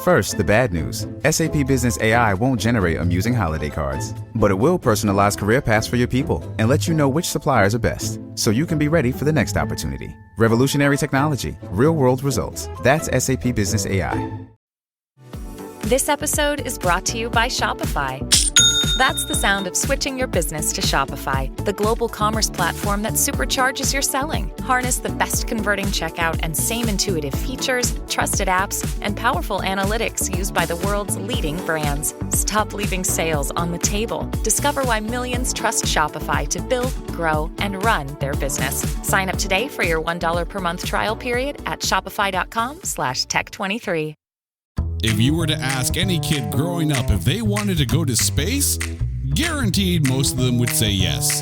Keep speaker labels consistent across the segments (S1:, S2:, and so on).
S1: First, the bad news. SAP Business AI won't generate amusing holiday cards, but it will personalize career paths for your people and let you know which suppliers are best, so you can be ready for the next opportunity. Revolutionary technology, real-world results. That's SAP Business AI.
S2: This episode is brought to you by Shopify. That's the sound of switching your business to Shopify, the global commerce platform that supercharges your selling. Harness the best converting checkout and same intuitive features, trusted apps, and powerful analytics used by the world's leading brands. Stop leaving sales on the table. Discover why millions trust Shopify to build, grow, and run their business. Sign up today for your $1 per month trial period at shopify.com/tech23.
S3: If you were to ask any kid growing up if they wanted to go to space, guaranteed most of them would say yes.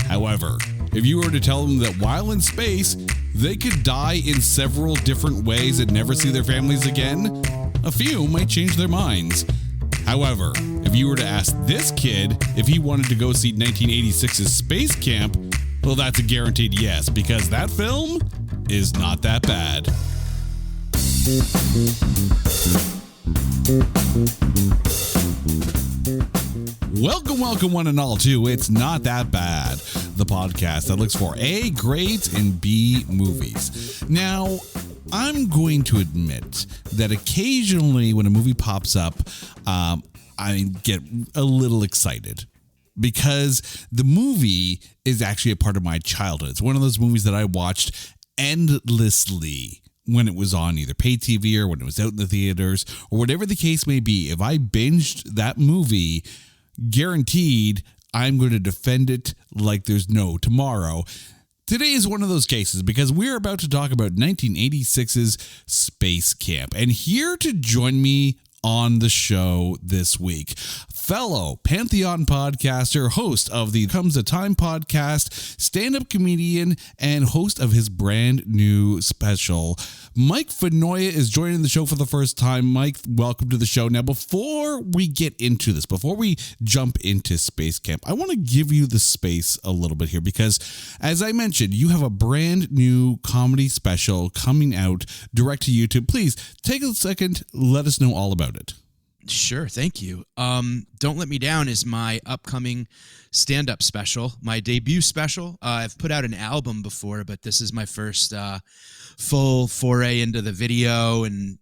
S3: However, if you were to tell them that while in space, they could die in several different ways and never see their families again, a few might change their minds. However, if you were to ask this kid if he wanted to go see 1986's SpaceCamp, well, that's a guaranteed yes, because that film is not that bad. Welcome one and all to It's Not That Bad, the podcast that looks for A grades and B movies. Now, I'm going to admit that occasionally when a movie pops up, I get a little excited because the movie is actually a part of my childhood. It's one of those movies that I watched endlessly when it was on either pay TV or when it was out in the theaters or whatever the case may be. If I binged that movie, guaranteed I'm going to defend it like there's no tomorrow. Today is one of those cases because we're about to talk about 1986's SpaceCamp. And here to join me on the show this week, fellow Pantheon podcaster, host of the Comes a Time podcast, stand-up comedian, and host of his brand new special, Mike Finoia is joining the show for the first time. Mike, welcome to the show. Now, before we get into this, before we jump into SpaceCamp, I want to give you the space a little bit here because, as I mentioned, you have a brand new comedy special coming out direct to YouTube. Please take a second, let us know all about it.
S4: Sure, thank you. Don't Let Me Down is my upcoming stand-up special, my debut special. I've put out an album before, but this is my first full foray into the video and,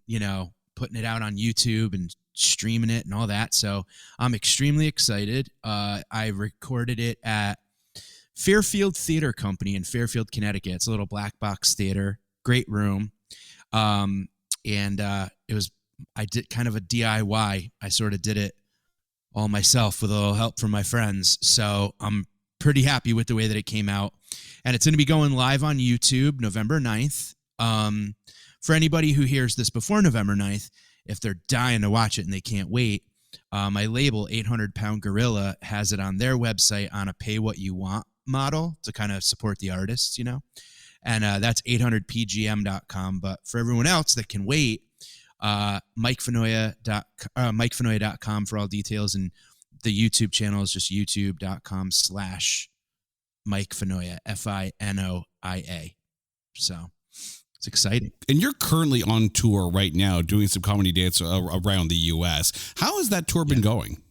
S4: putting it out on YouTube and streaming it and all that. So I'm extremely excited. I recorded it at Fairfield Theater Company in Fairfield, Connecticut. It's a little black box theater, great room. I did kind of a DIY. I sort of did it all myself with a little help from my friends. So I'm pretty happy with the way that it came out. And it's going to be going live on YouTube November 9th. For anybody who hears this before November 9th, if they're dying to watch it and they can't wait, my label, 800 Pound Gorilla, has it on their website on a pay what you want model to kind of support the artists, And that's 800pgm.com. But for everyone else that can wait, MikeFinoia.com for all details, and the YouTube channel is just youtube.com/Mike Finoia, Finoia. So it's exciting.
S3: And you're currently on tour right now doing some comedy dance around the U.S. How has that tour been going?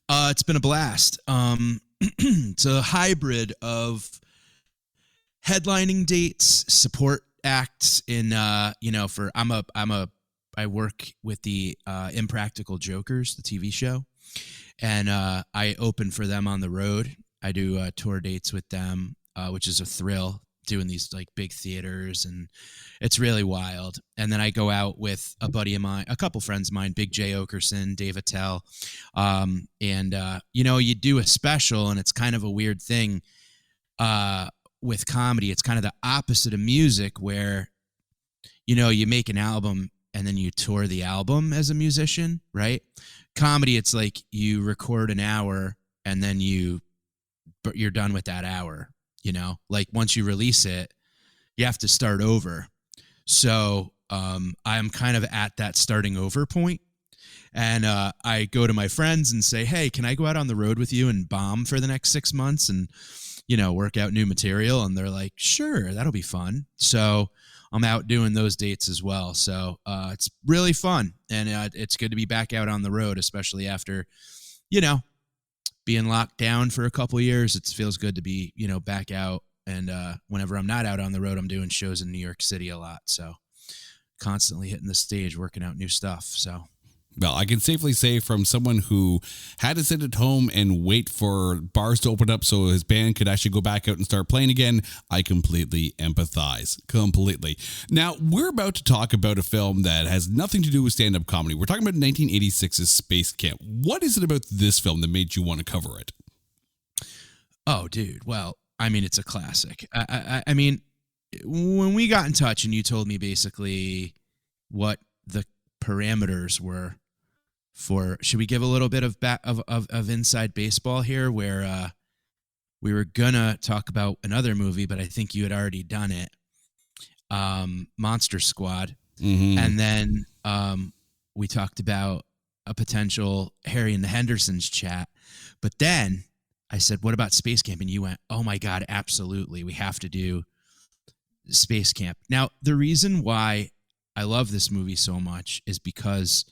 S4: It's been a blast. It's a hybrid of headlining dates, support acts in I work with the Impractical Jokers, the TV show, and I open for them on the road. I do tour dates with them, which is a thrill, doing these like big theaters, and it's really wild. And then I go out with a buddy of mine, a couple friends of mine, Big J Okerson, Dave Attell, you do a special, and it's kind of a weird thing. With comedy, it's kind of the opposite of music where, you make an album and then you tour the album as a musician, right? Comedy, it's like you record an hour and then you're done with that hour, Like once you release it, you have to start over. So I'm kind of at that starting over point. And I go to my friends and say, hey, can I go out on the road with you and bomb for the next 6 months and work out new material? And they're like, sure, that'll be fun. So I'm out doing those dates as well. So it's really fun, and it's good to be back out on the road, especially after, being locked down for a couple of years. It feels good to be, back out. And whenever I'm not out on the road, I'm doing shows in New York City a lot. So constantly hitting the stage, working out new stuff. So.
S3: Well, I can safely say from someone who had to sit at home and wait for bars to open up so his band could actually go back out and start playing again, I completely empathize. Completely. Now, we're about to talk about a film that has nothing to do with stand-up comedy. We're talking about 1986's SpaceCamp. What is it about this film that made you want to cover it?
S4: Oh, dude. Well, I mean, it's a classic. I mean, when we got in touch and you told me basically what the parameters were for, should we give a little bit of inside baseball here, where we were gonna talk about another movie, but I think you had already done it, Monster Squad.
S3: Mm-hmm.
S4: And then we talked about a potential Harry and the Hendersons chat, but then I said, what about SpaceCamp? And you went, oh my God, absolutely, we have to do SpaceCamp. Now, the reason why I love this movie so much is because,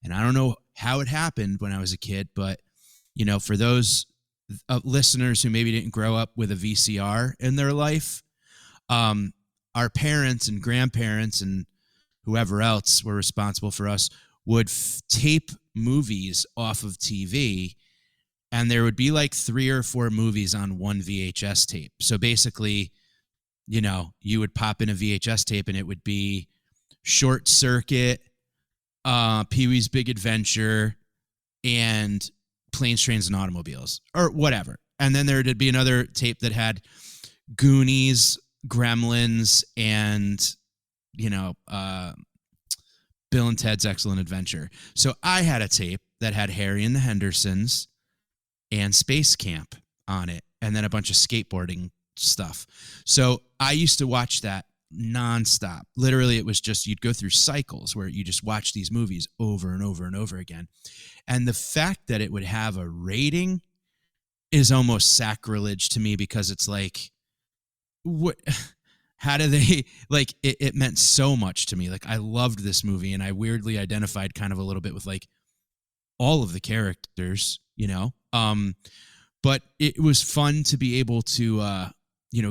S4: and I don't know how it happened when I was a kid, but, for those listeners who maybe didn't grow up with a VCR in their life, our parents and grandparents and whoever else were responsible for us would tape movies off of TV, and there would be like 3 or 4 movies on one VHS tape. So basically, you would pop in a VHS tape and it would be Short Circuit, Pee-wee's Big Adventure, and Planes, Trains, and Automobiles, or whatever. And then there would be another tape that had Goonies, Gremlins, and, Bill and Ted's Excellent Adventure. So I had a tape that had Harry and the Hendersons and SpaceCamp on it, and then a bunch of skateboarding stuff. So I used to watch that nonstop. Literally, it was just, you'd go through cycles where you just watch these movies over and over and over again. And the fact that it would have a rating is almost sacrilege to me, because it's like, what, how do they, like, it meant so much to me. Like, I loved this movie, and I weirdly identified kind of a little bit with like all of the characters, but it was fun to be able to,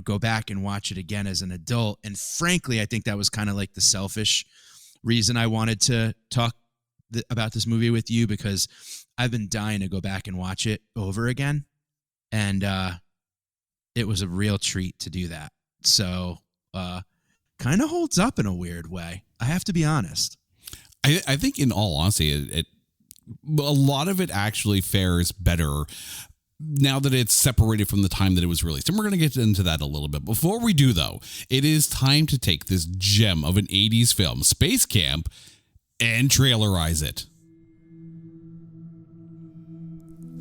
S4: go back and watch it again as an adult. And frankly, I think that was kind of like the selfish reason I wanted to talk about this movie with you, because I've been dying to go back and watch it over again. And it was a real treat to do that. So kind of holds up in a weird way, I have to be honest.
S3: I think in all honesty, a lot of it actually fares better now that it's separated from the time that it was released. And we're going to get into that a little bit. Before we do, though, it is time to take this gem of an 80s film, SpaceCamp, and trailerize it.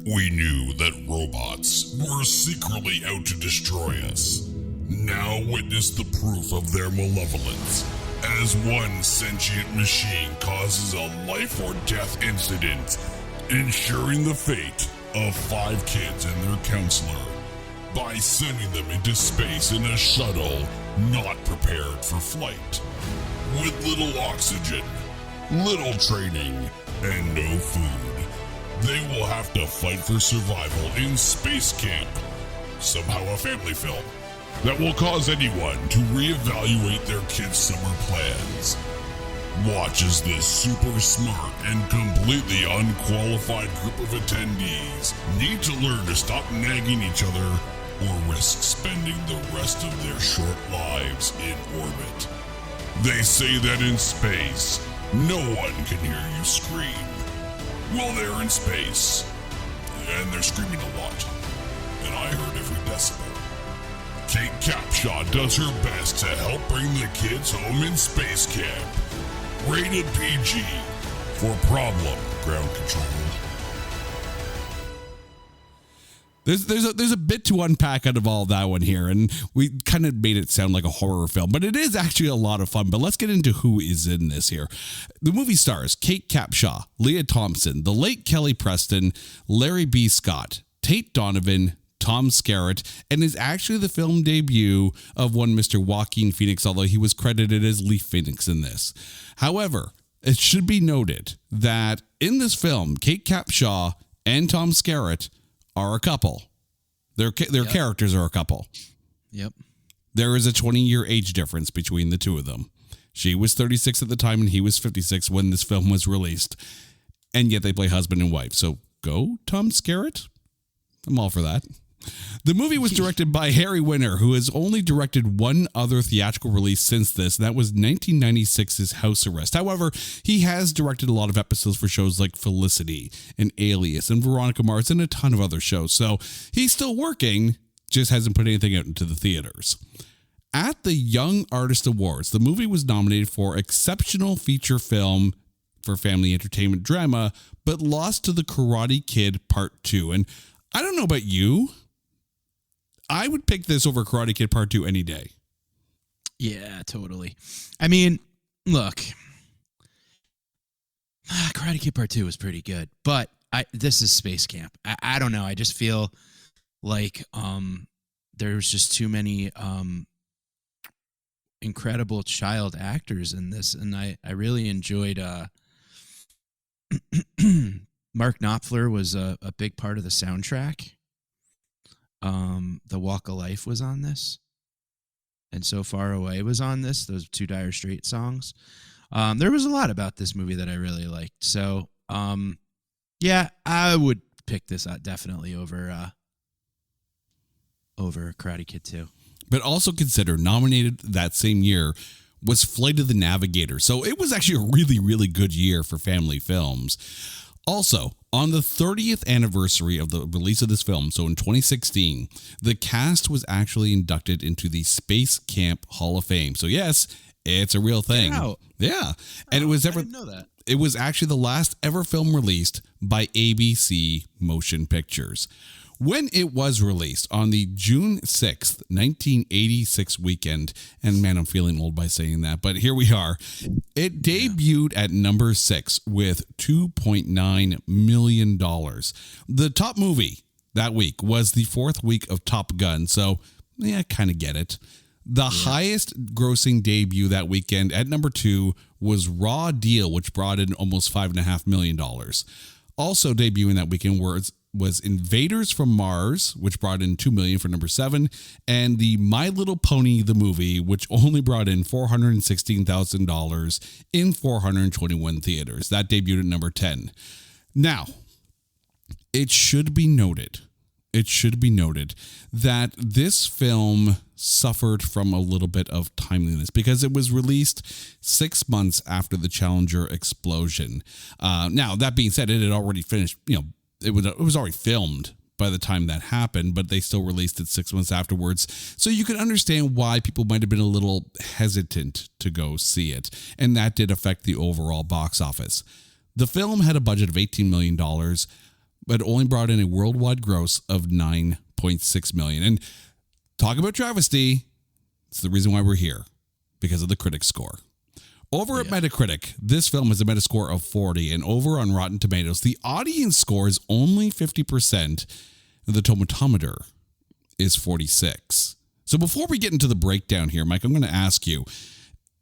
S5: We knew that robots were secretly out to destroy us. Now witness the proof of their malevolence, as one sentient machine causes a life or death incident, ensuring the fate of 5 kids and their counselor by sending them into space in a shuttle not prepared for flight. With little oxygen, little training, and no food, they will have to fight for survival in SpaceCamp. Somehow a family film that will cause anyone to reevaluate their kids' summer plans. Watch as this super smart and completely unqualified group of attendees need to learn to stop nagging each other or risk spending the rest of their short lives in orbit. They say that in space, no one can hear you scream. Well, they're in space, and they're screaming a lot, and I heard every decibel. Kate Capshaw does her best to help bring the kids home in SpaceCamp. Rated PG for problem ground control.
S3: There's a bit to unpack out of all that one here, and we kind of made it sound like a horror film, but it is actually a lot of fun. But let's get into who is in this here. The movie stars Kate Capshaw, Leah Thompson, the late Kelly Preston, Larry B. Scott, Tate Donovan, Tom Skerritt, and is actually the film debut of one Mr. Joaquin Phoenix, although he was credited as Leaf Phoenix in this. However, it should be noted that in this film, Kate Capshaw and Tom Skerritt are a couple. Their characters are a couple.
S4: Yep.
S3: There is a 20-year age difference between the two of them. She was 36 at the time, and he was 56 when this film was released. And yet they play husband and wife. So go, Tom Skerritt. I'm all for that. The movie was directed by Harry Winter, who has only directed one other theatrical release since this, and that was 1996's House Arrest. However, he has directed a lot of episodes for shows like Felicity and Alias and Veronica Mars and a ton of other shows. So he's still working, just hasn't put anything out into the theaters. At the Young Artist Awards, the movie was nominated for Exceptional Feature Film for Family Entertainment Drama, but lost to The Karate Kid Part 2. And I don't know about you, I would pick this over Karate Kid Part 2 any day.
S4: Yeah, totally. I mean, look, Karate Kid Part 2 was pretty good, but this is SpaceCamp. I don't know. I just feel like there's just too many incredible child actors in this, and I really enjoyed Mark Knopfler was a big part of the soundtrack. The Walk of Life was on this, and So Far Away was on this. Those two Dire Straits songs. There was a lot about this movie that I really liked. So, yeah, I would pick this out definitely over Karate Kid 2.
S3: But also consider, nominated that same year was Flight of the Navigator. So it was actually a really, really good year for family films. Also, on the 30th anniversary of the release of this film, so in 2016, the cast was actually inducted into the SpaceCamp Hall of Fame. So yes, it's a real thing.
S4: Wow.
S3: Yeah. And it was
S4: I didn't know that.
S3: It was actually the last ever film released by ABC Motion Pictures. When it was released on the June 6th, 1986 weekend, and man, I'm feeling old by saying that, but here we are. It debuted at number 6 with $2.9 million. The top movie that week was the 4th week of Top Gun, so yeah, I kind of get it. The highest grossing debut that weekend at number 2 was Raw Deal, which brought in almost $5.5 million. Also debuting that weekend was Invaders from Mars, which brought in $2 million for number 7, and the My Little Pony the movie, which only brought in $416,000 in 421 theaters. That debuted at number 10. Now, it should be noted that this film suffered from a little bit of timeliness because it was released 6 months after the Challenger explosion. Now, that being said, it had already finished, it was already filmed by the time that happened, but they still released it 6 months afterwards. So you can understand why people might have been a little hesitant to go see it. And that did affect the overall box office. The film had a budget of $18 million, but only brought in a worldwide gross of $9.6 million. And talk about travesty, it's the reason why we're here, because of the critic score. Over at Metacritic, this film has a Metascore of 40, and over on Rotten Tomatoes, the audience score is only 50%, and the tomatometer is 46. So before we get into the breakdown here, Mike, I'm going to ask you,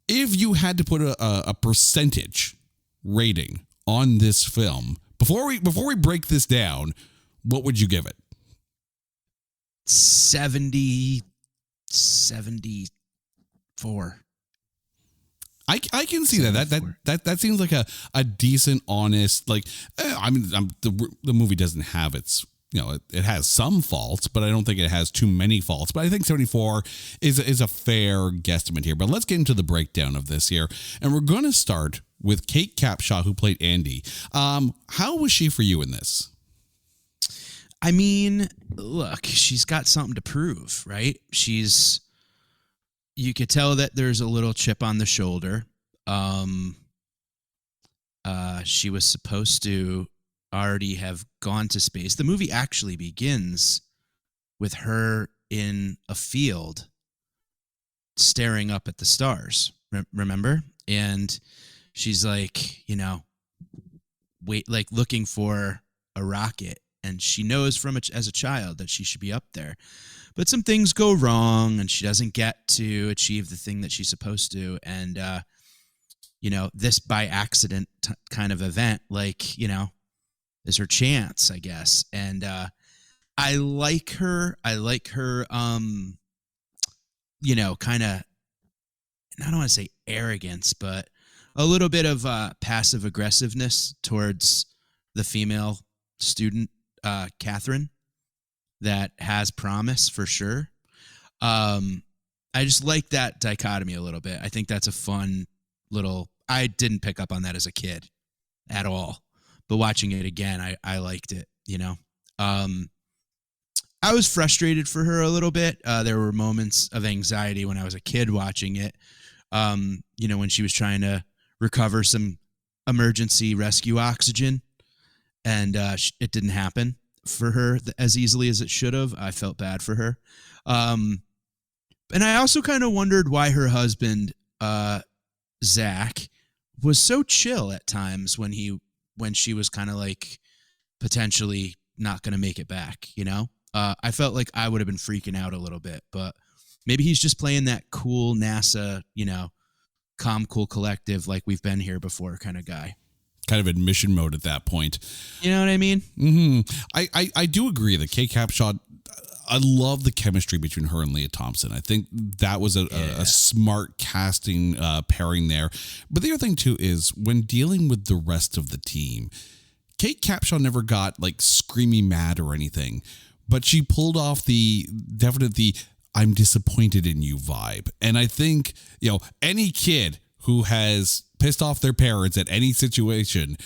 S3: if you had to put a percentage rating on this film, before we break this down, what would you give it?
S4: 74.
S3: I can see that seems like a decent, honest, like, the movie doesn't have its, it has some faults, but I don't think it has too many faults. But I think 74 is a fair guesstimate here. But let's get into the breakdown of this here. And we're going to start with Kate Capshaw, who played Andy. How was she for you in this?
S4: I mean, look, she's got something to prove, right? You could tell that there's a little chip on the shoulder. She was supposed to already have gone to space. The movie actually begins with her in a field staring up at the stars, remember? And she's like, looking for a rocket and she knows as a child that she should be up there. But some things go wrong, and she doesn't get to achieve the thing that she's supposed to. And, this by accident kind of event, is her chance, I guess. And I like her. I like her, kind of, I don't want to say arrogance, but a little bit of passive aggressiveness towards the female student, Catherine, that has promise for sure. I just like that dichotomy a little bit. I think that's a fun little. I didn't pick up on that as a kid at all, but watching it again, I liked it. I was frustrated for her a little bit. There were moments of anxiety when I was a kid watching it. When she was trying to recover some emergency rescue oxygen, and it didn't happen for her as easily as it should have. I felt bad for her. And I also kind of wondered why her husband, Zach, was so chill at times when she was kind of like potentially not going to make it back, I felt like I would have been freaking out a little bit, but maybe he's just playing that cool NASA, calm, cool collective, like we've been here before kind of guy.
S3: Kind of in mission mode at that point.
S4: You know what I mean?
S3: Mm-hmm. I do agree that Kate Capshaw, I love the chemistry between her and Leah Thompson. I think that was a smart casting pairing there. But the other thing, too, is when dealing with the rest of the team, Kate Capshaw never got like screamy mad or anything, but she pulled off the I'm disappointed in you vibe. And I think, any kid who has pissed off their parents at any situation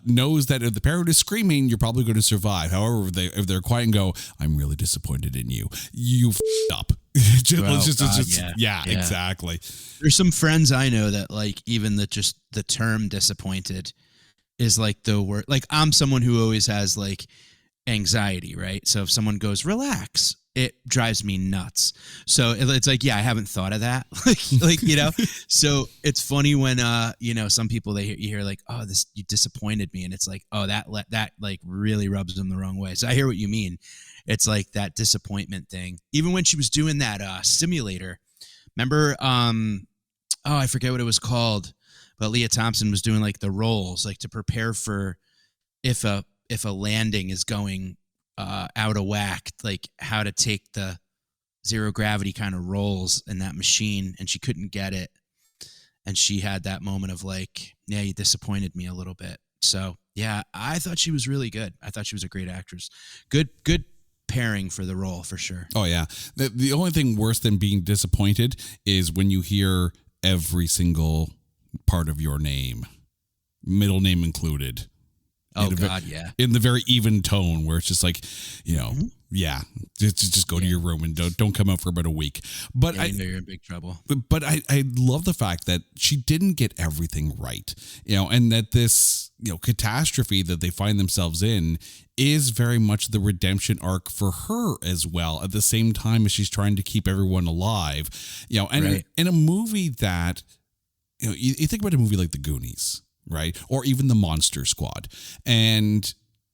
S3: knows that if the parent is screaming, you're probably going to survive. However, if they're quiet and go, I'm really disappointed in you, you f***ed up. Yeah, exactly.
S4: There's some friends I know that like even the term disappointed is like the word. Like I'm someone who always has like anxiety, right? So if someone goes, relax, it drives me nuts. So it's like, I haven't thought of that. So it's funny when, some people, you hear like, oh, you disappointed me. And it's like, oh, that like really rubs them the wrong way. So I hear what you mean. It's like that disappointment thing. Even when she was doing that simulator, remember, I forget what it was called, but Leah Thompson was doing like the rolls, like to prepare for if a landing is going out of whack, like how to take the zero gravity kind of rolls in that machine, and she couldn't get it. And she had that moment of like, yeah, you disappointed me a little bit. So yeah, I thought she was really good. I thought she was a great actress. Good pairing for the role for sure.
S3: Oh yeah. The only thing worse than being disappointed is when you hear every single part of your name, middle name included.
S4: Oh God, yeah.
S3: In the very even tone where it's just like, just go to your room and don't come out for about a week. But
S4: you're in big trouble.
S3: But I love the fact that she didn't get everything right, and that this, catastrophe that they find themselves in is very much the redemption arc for her as well. At the same time as she's trying to keep everyone alive, and right. in a movie that, you think about a movie like The Goonies, right? Or even the Monster Squad. And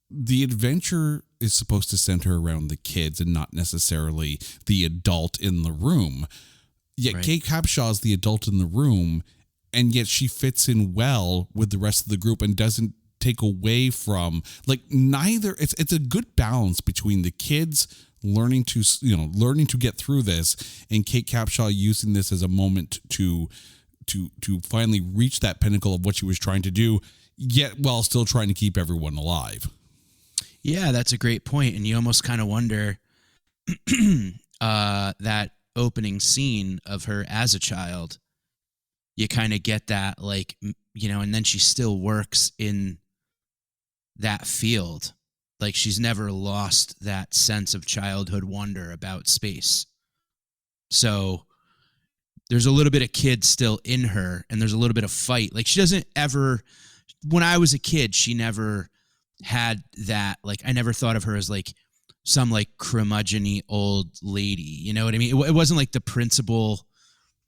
S3: the adventure is supposed to center around the kids and not necessarily the adult in the room. Yet right. Kate Capshaw is the adult in the room, and yet she fits in well with the rest of the group and doesn't take away from, like, neither. It's a good balance between the kids learning to get through this, and Kate Capshaw using this as a moment to finally reach that pinnacle of what she was trying to do, yet while still trying to keep everyone alive.
S4: Yeah, that's a great point. And you almost kind of wonder that opening scene of her as a child, you kind of get that, like, and then she still works in that field. Like she's never lost that sense of childhood wonder about space. So there's a little bit of kid still in her, and there's a little bit of fight. Like she doesn't ever, when I was a kid, she never had that. Like I never thought of her as like some like curmudgeon-y old lady. You know what I mean? It wasn't like the principal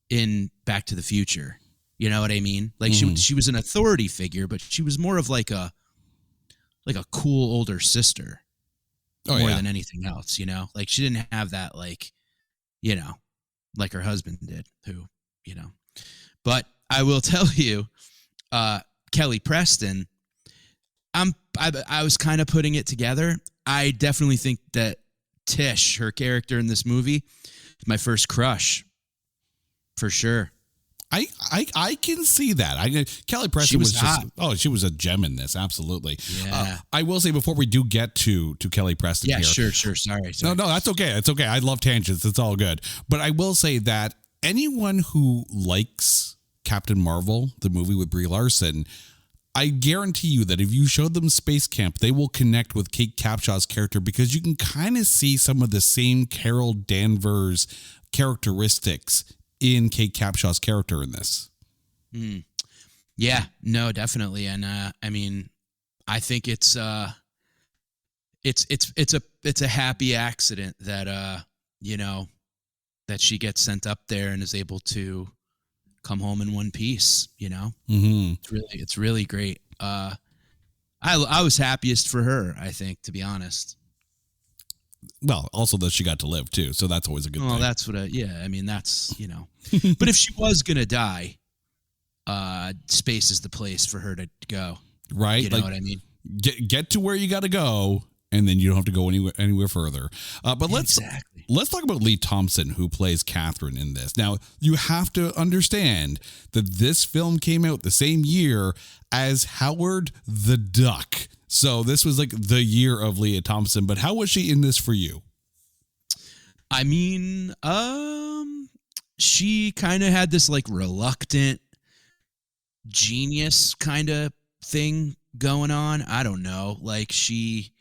S4: in Back to the Future. You know what I mean? Like she was an authority figure, but she was more of like a cool older sister. more than anything else, you know? Like, she didn't have that, like, you know, like her husband did, who, you know. But I will tell you, Kelly Preston, I was kind of putting it together. I definitely think that Tish, her character in this movie, is my first crush, for sure.
S3: I can see that. Kelly Preston
S4: She was
S3: just
S4: hot.
S3: she was a gem in this, absolutely.
S4: Yeah.
S3: I will say before we do get to Kelly Preston
S4: Yeah,
S3: here.
S4: sure. Sorry.
S3: No, that's okay. It's okay. I love tangents. It's all good. But I will say that anyone who likes Captain Marvel, the movie with Brie Larson, I guarantee you that if you showed them SpaceCamp, they will connect with Kate Capshaw's character because you can kind of see some of the same Carol Danvers characteristics in Kate Capshaw's character in this.
S4: Yeah, no, definitely. And I mean, I think it's a happy accident that you know, that she gets sent up there and is able to come home in one piece, you know.
S3: Mm-hmm.
S4: It's really great. I was happiest for her, I think, to be honest.
S3: Well, also that she got to live too, so that's always a good thing.
S4: Well, that's what I mean, that's, you know. But if she was gonna die, space is the place for her to go.
S3: Right?
S4: You know what I mean?
S3: Get to where you got to go, and then you don't have to go anywhere further. But let's talk about Lee Thompson, who plays Catherine in this. Now, you have to understand that this film came out the same year as Howard the Duck. So this was like the year of Leah Thompson. But how was she in this for you?
S4: I mean, she kind of had this like reluctant genius kind of thing going on. I don't know. Like she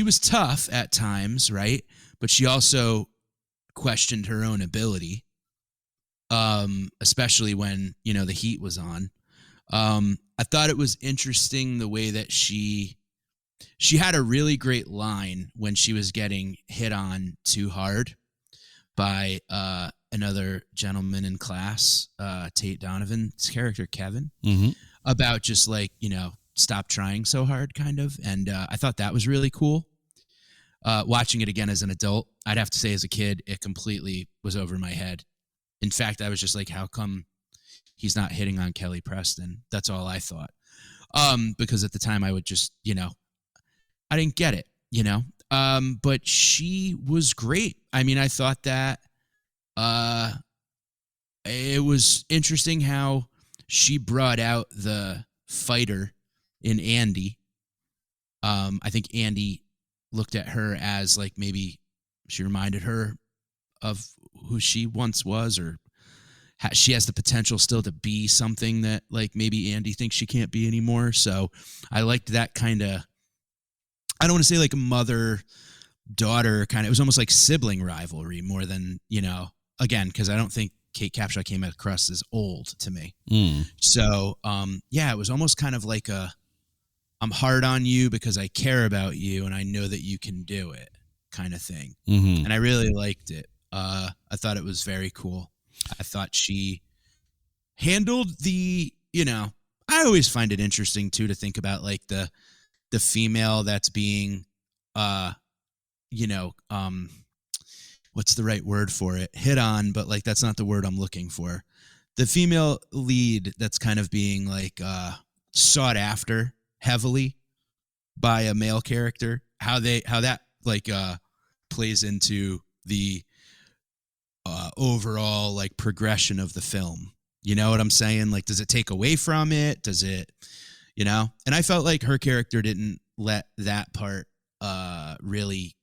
S4: was tough at times, right? But she also questioned her own ability, especially when, you know, the heat was on. I thought it was interesting the way that she had a really great line when she was getting hit on too hard by another gentleman in class, Tate Donovan's character, Kevin, about just like, you know, stop trying so hard kind of. And I thought that was really cool. Watching it again as an adult, I'd have to say as a kid, it completely was over my head. In fact, I was just like, how come he's not hitting on Kelly Preston? That's all I thought. Because at the time I would just, you know, I didn't get it, you know. But she was great. I mean, I thought that it was interesting how she brought out the fighter in Andy. I think Andy looked at her as like maybe she reminded her of who she once was, or she has the potential still to be something that like maybe Andy thinks she can't be anymore. So I liked that kind of, I don't want to say like a mother-daughter kind of, it was almost like sibling rivalry more than, you know, again, because I don't think Kate Capshaw came across as old to me. So, yeah, it was almost kind of like I'm hard on you because I care about you and I know that you can do it kind of thing. And I really liked it. I thought it was very cool. I thought she handled the, you know, I always find it interesting too to think about like the female that's being, you know, what's the right word for it? Hit on, but like that's not the word I'm looking for. The female lead that's kind of being like sought after heavily by a male character. How that like plays into the overall like progression of the film. You know what I'm saying? Like, does it take away from it? Does it, you know? And I felt like her character didn't let that part really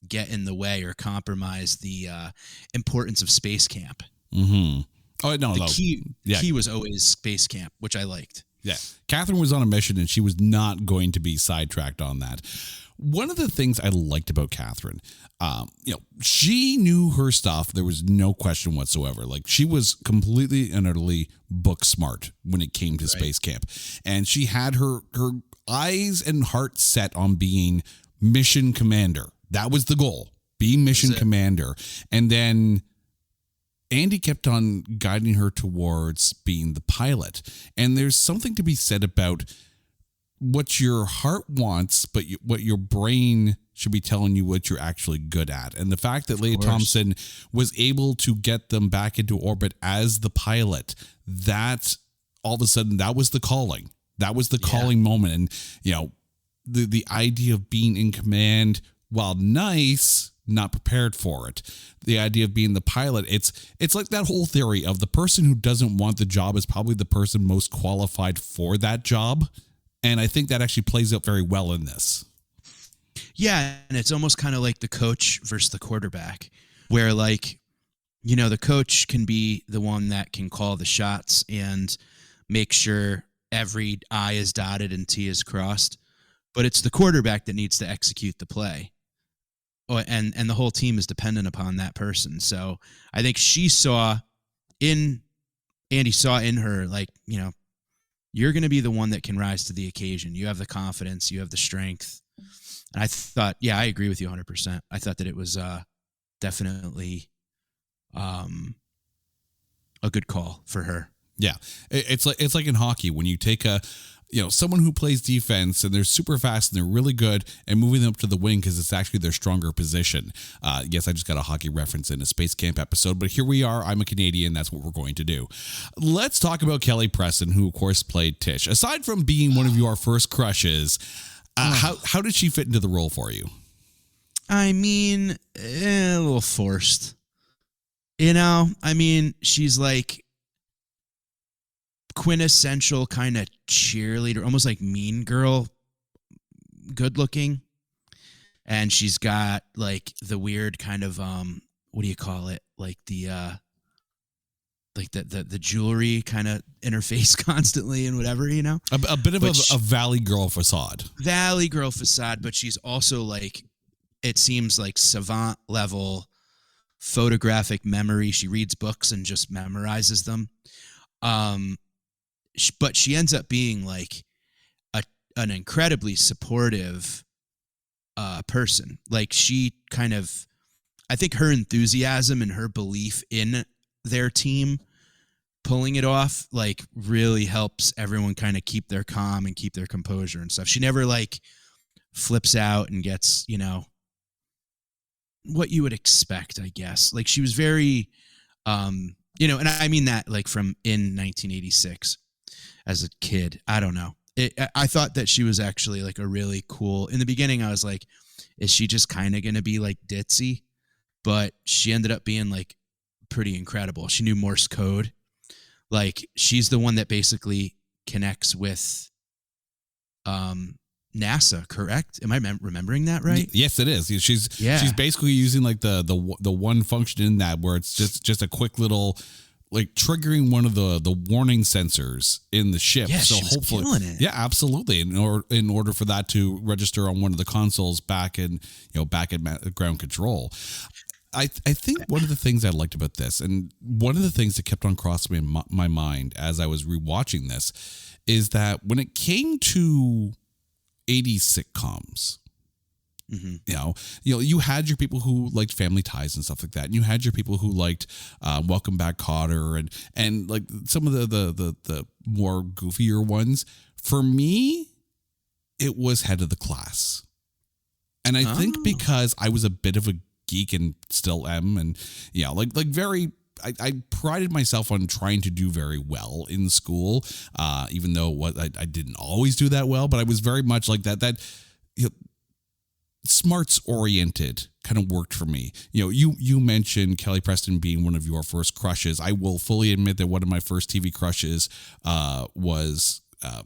S4: get in the way or compromise the importance of SpaceCamp.
S3: Oh, no,
S4: the key was always SpaceCamp, which I liked.
S3: Yeah. Catherine was on a mission and she was not going to be sidetracked on that. One of the things I liked about Catherine, you know, she knew her stuff. There was no question whatsoever. Like, she was completely and utterly book smart when it came to SpaceCamp. And she had her eyes and heart set on being mission commander. That was the goal, be mission commander. And then Andy kept on guiding her towards being the pilot. And there's something to be said about what your heart wants, but what your brain should be telling you what you're actually good at. And the fact that Leah Thompson was able to get them back into orbit as the pilot, that all of a sudden, that was the calling. That was the calling moment. And, you know, the idea of being in command, while nice, not prepared for it. The idea of being the pilot, it's like that whole theory of the person who doesn't want the job is probably the person most qualified for that job. And I think that actually plays out very well in this.
S4: Yeah, and it's almost kind of like the coach versus the quarterback, where, like, you know, the coach can be the one that can call the shots and make sure every I is dotted and T is crossed, but it's the quarterback that needs to execute the play. Oh, and the whole team is dependent upon that person. So I think Andy saw in her, like, you know, you're going to be the one that can rise to the occasion. You have the confidence, you have the strength. And I thought, yeah, I agree with you 100%. I thought that it was definitely a good call for her.
S3: Yeah, it's like in hockey when you take someone who plays defense and they're super fast and they're really good and moving them up to the wing because it's actually their stronger position. Yes, I just got a hockey reference in a SpaceCamp episode, but here we are. I'm a Canadian. That's what we're going to do. Let's talk about Kelly Preston, who of course played Tish. Aside from being one of your first crushes, how did she fit into the role for you?
S4: I mean, a little forced. You know, I mean, she's like quintessential kind of cheerleader, almost like Mean Girl, good looking. And she's got like the weird kind of what do you call it? Like the jewelry kind of interface constantly and whatever, you know?
S3: A bit of a Valley Girl facade.
S4: Valley Girl facade, but she's also like, it seems like savant level photographic memory. She reads books and just memorizes them. But she ends up being like an incredibly supportive person. Like she kind of, I think her enthusiasm and her belief in their team pulling it off, like really helps everyone kind of keep their calm and keep their composure and stuff. She never like flips out and gets, you know, what you would expect, I guess. Like she was very, you know, and I mean that like from in 1986 as a kid. I don't know. I thought that she was actually like a really cool, in the beginning I was like, is she just kind of going to be like ditzy? But she ended up being like pretty incredible. She knew Morse code. Like she's the one that basically connects with NASA, correct? Am I remembering that right?
S3: Yes, it is. She's basically using like the one function in that where it's just a quick little like triggering one of the warning sensors in the ship.
S4: Yeah,
S3: so
S4: she was
S3: hopefully,
S4: killing it.
S3: Yeah, absolutely. In order for that to register on one of the consoles back in ground control. I think one of the things I liked about this, and one of the things that kept on crossing my mind as I was rewatching this, is that when it came to 80s sitcoms, mm-hmm. You had your people who liked Family Ties and stuff like that, and you had your people who liked Welcome Back, Kotter, and like some of the more goofier ones. For me, it was Head of the Class, and I think because I was a bit of a geek and still am, and very. I prided myself on trying to do very well in school, even though I didn't always do that well, but I was very much like that smarts oriented kind of worked for me. You mentioned Kelly Preston being one of your first crushes. I will fully admit that one of my first TV crushes was, I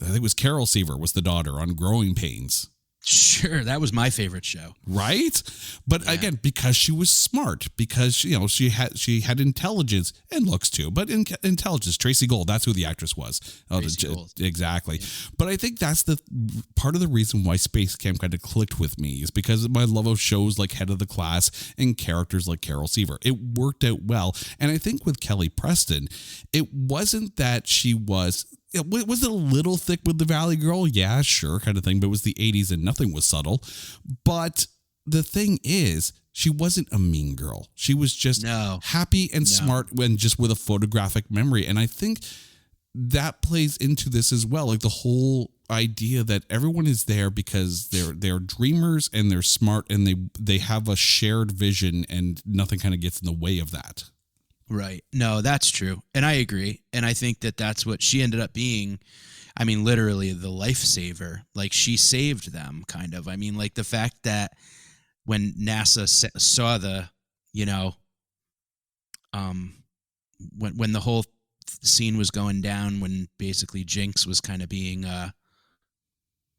S3: think it was Carol Seaver was the daughter on Growing Pains.
S4: Sure, that was my favorite show.
S3: Right? But again, because she was smart, because she had intelligence and looks too, but intelligence. Tracy Gold, that's who the actress was.
S4: Gold.
S3: Exactly. Yeah. But I think that's the part of the reason why SpaceCamp kind of clicked with me is because of my love of shows like Head of the Class and characters like Carol Seaver. It worked out well. And I think with Kelly Preston, it wasn't that she was... Was it a little thick with the Valley Girl? Yeah, sure, kind of thing. But it was the 80s and nothing was subtle. But the thing is, she wasn't a mean girl. She was just happy and smart when just with a photographic memory. And I think that plays into this as well. Like the whole idea that everyone is there because they're dreamers and they're smart and they have a shared vision and nothing kind of gets in the way of that.
S4: Right. No, that's true. And I agree. And I think that that's what she ended up being. I mean, literally the lifesaver. Like she saved them kind of. I mean, like the fact that when NASA saw the, you know, when the whole scene was going down, when basically Jinx was kind of being,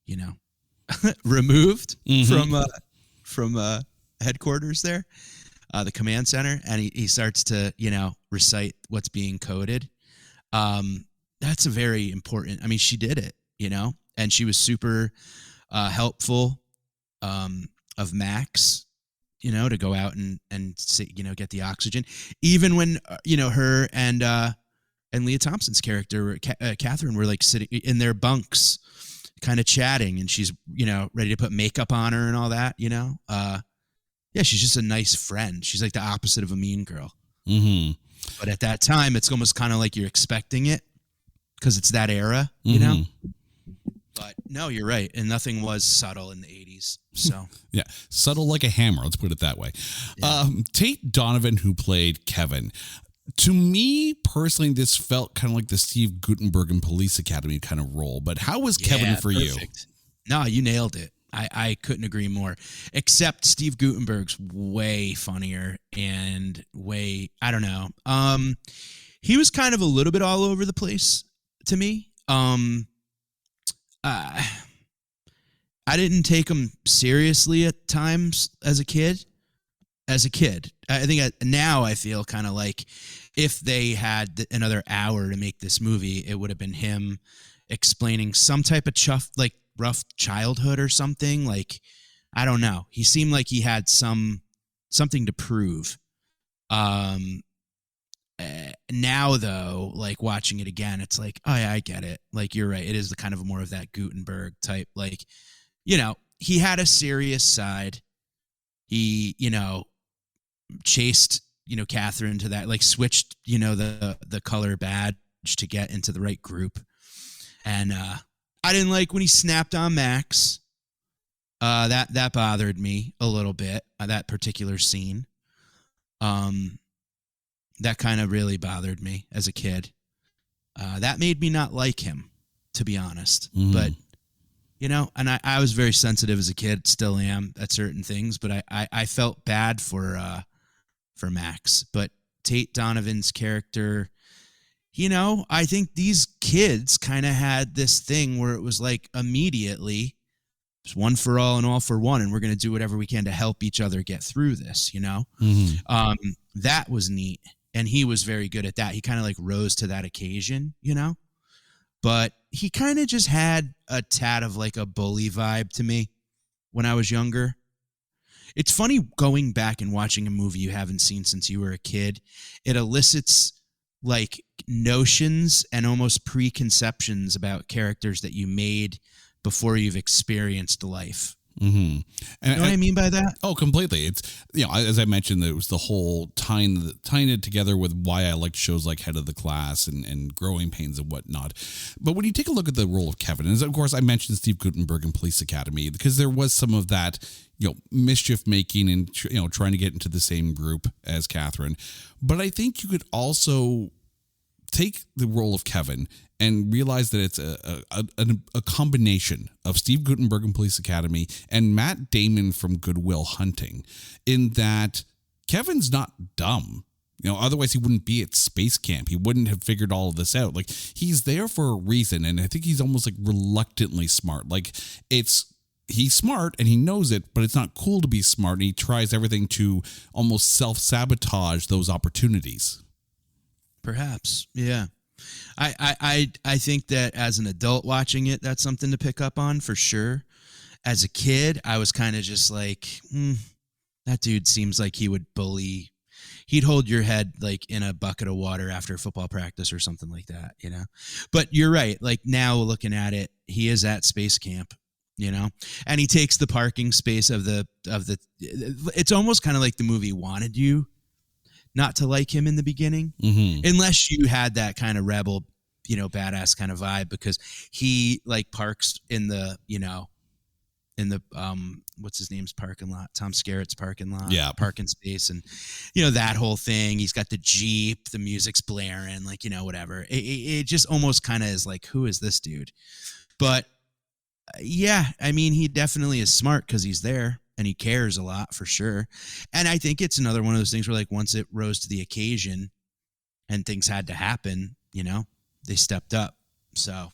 S4: you know, removed from headquarters there, the command center, and he starts to, you know, recite what's being coded. That's a very important. I mean, she did it, you know, and she was super helpful of Max, you know, to go out and say, you know, get the oxygen, even when you know her and Leah Thompson's character, Catherine, were like sitting in their bunks, kind of chatting, and she's, you know, ready to put makeup on her and all that, you know. Yeah, she's just a nice friend. She's like the opposite of a mean girl.
S3: Mm-hmm.
S4: But at that time, it's almost kind of like you're expecting it because it's that era, you know. But no, you're right, and nothing was subtle in the 80s. So
S3: yeah, subtle like a hammer. Let's put it that way. Yeah. Tate Donovan, who played Kevin. To me personally, this felt kind of like the Steve Guttenberg in Police Academy kind of role. But how was Kevin for
S4: perfect. You? No, you nailed it. I couldn't agree more. Except Steve Guttenberg's way funnier and way, I don't know. He was kind of a little bit all over the place to me. I didn't take him seriously at times as a kid. I think now I feel kind of like if they had another hour to make this movie, it would have been him explaining some type of like rough childhood or something. Like, I don't know. He seemed like he had something to prove. Now though, like watching it again, it's like, oh yeah, I get it. Like, you're right. It is the kind of more of that Gutenberg type. Like, you know, he had a serious side. He, you know, chased, you know, Catherine to that, like switched, you know, the color badge to get into the right group. And I didn't like when he snapped on Max. That bothered me a little bit, that particular scene. That kind of really bothered me as a kid. That made me not like him, to be honest. Mm-hmm. But, you know, and I was very sensitive as a kid, still am at certain things, but I felt bad for Max. But Tate Donovan's character, you know, I think these kids kind of had this thing where it was like immediately it's one for all and all for one, and we're going to do whatever we can to help each other get through this, you know? Mm-hmm. That was neat. And he was very good at that. He kind of like rose to that occasion, you know? But he kind of just had a tad of like a bully vibe to me when I was younger. It's funny going back and watching a movie you haven't seen since you were a kid. It elicits like notions and almost preconceptions about characters that you made before you've experienced life.
S3: Mm-hmm. And
S4: you know what I mean by that?
S3: Oh, completely. It's, you know, as I mentioned, it was the whole tying it together with why I liked shows like Head of the Class and Growing Pains and whatnot. But when you take a look at the role of Kevin, and of course I mentioned Steve Guttenberg in Police Academy because there was some of that, you know, mischief making and, you know, trying to get into the same group as Catherine. But I think you could also take the role of Kevin and realize that it's a combination of Steve Guttenberg in Police Academy and Matt Damon from Good Will Hunting, in that Kevin's not dumb. You know, otherwise he wouldn't be at SpaceCamp. He wouldn't have figured all of this out. Like, he's there for a reason, and I think he's almost like reluctantly smart. Like, he's smart and he knows it, but it's not cool to be smart, and he tries everything to almost self-sabotage those opportunities.
S4: Perhaps, yeah. I think that as an adult watching it, that's something to pick up on for sure. As a kid, I was kind of just like, that dude seems like he would bully. He'd hold your head like in a bucket of water after football practice or something like that, you know? But you're right. Like, now looking at it, he is at SpaceCamp, you know, and he takes the parking space of the, it's almost kind of like the movie wanted you not to like him in the beginning, unless you had that kind of rebel badass kind of vibe, because he like parks in the, what's his name's parking lot, Tom Skerritt's parking lot, parking space, and that whole thing. He's got the Jeep, the music's blaring, like whatever. It just almost kind of is like, who is this dude? But yeah, I mean, he definitely is smart because he's there and he cares a lot, for sure. And I think it's another one of those things where, like, once it rose to the occasion and things had to happen, they stepped up. So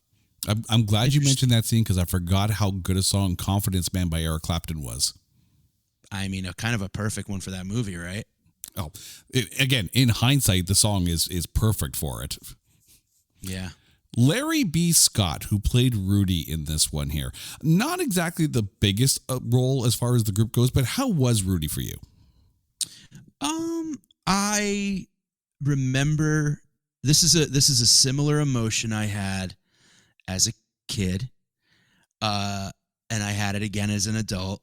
S3: I'm glad you mentioned that scene, because I forgot how good a song "Confidence Man" by Eric Clapton was.
S4: I mean, kind of a perfect one for that movie, right?
S3: Oh, again, in hindsight, the song is perfect for it.
S4: Yeah.
S3: Larry B. Scott, who played Rudy in this one here, not exactly the biggest role as far as the group goes, but how was Rudy for you?
S4: I remember this is a similar emotion I had as a kid, and I had it again as an adult,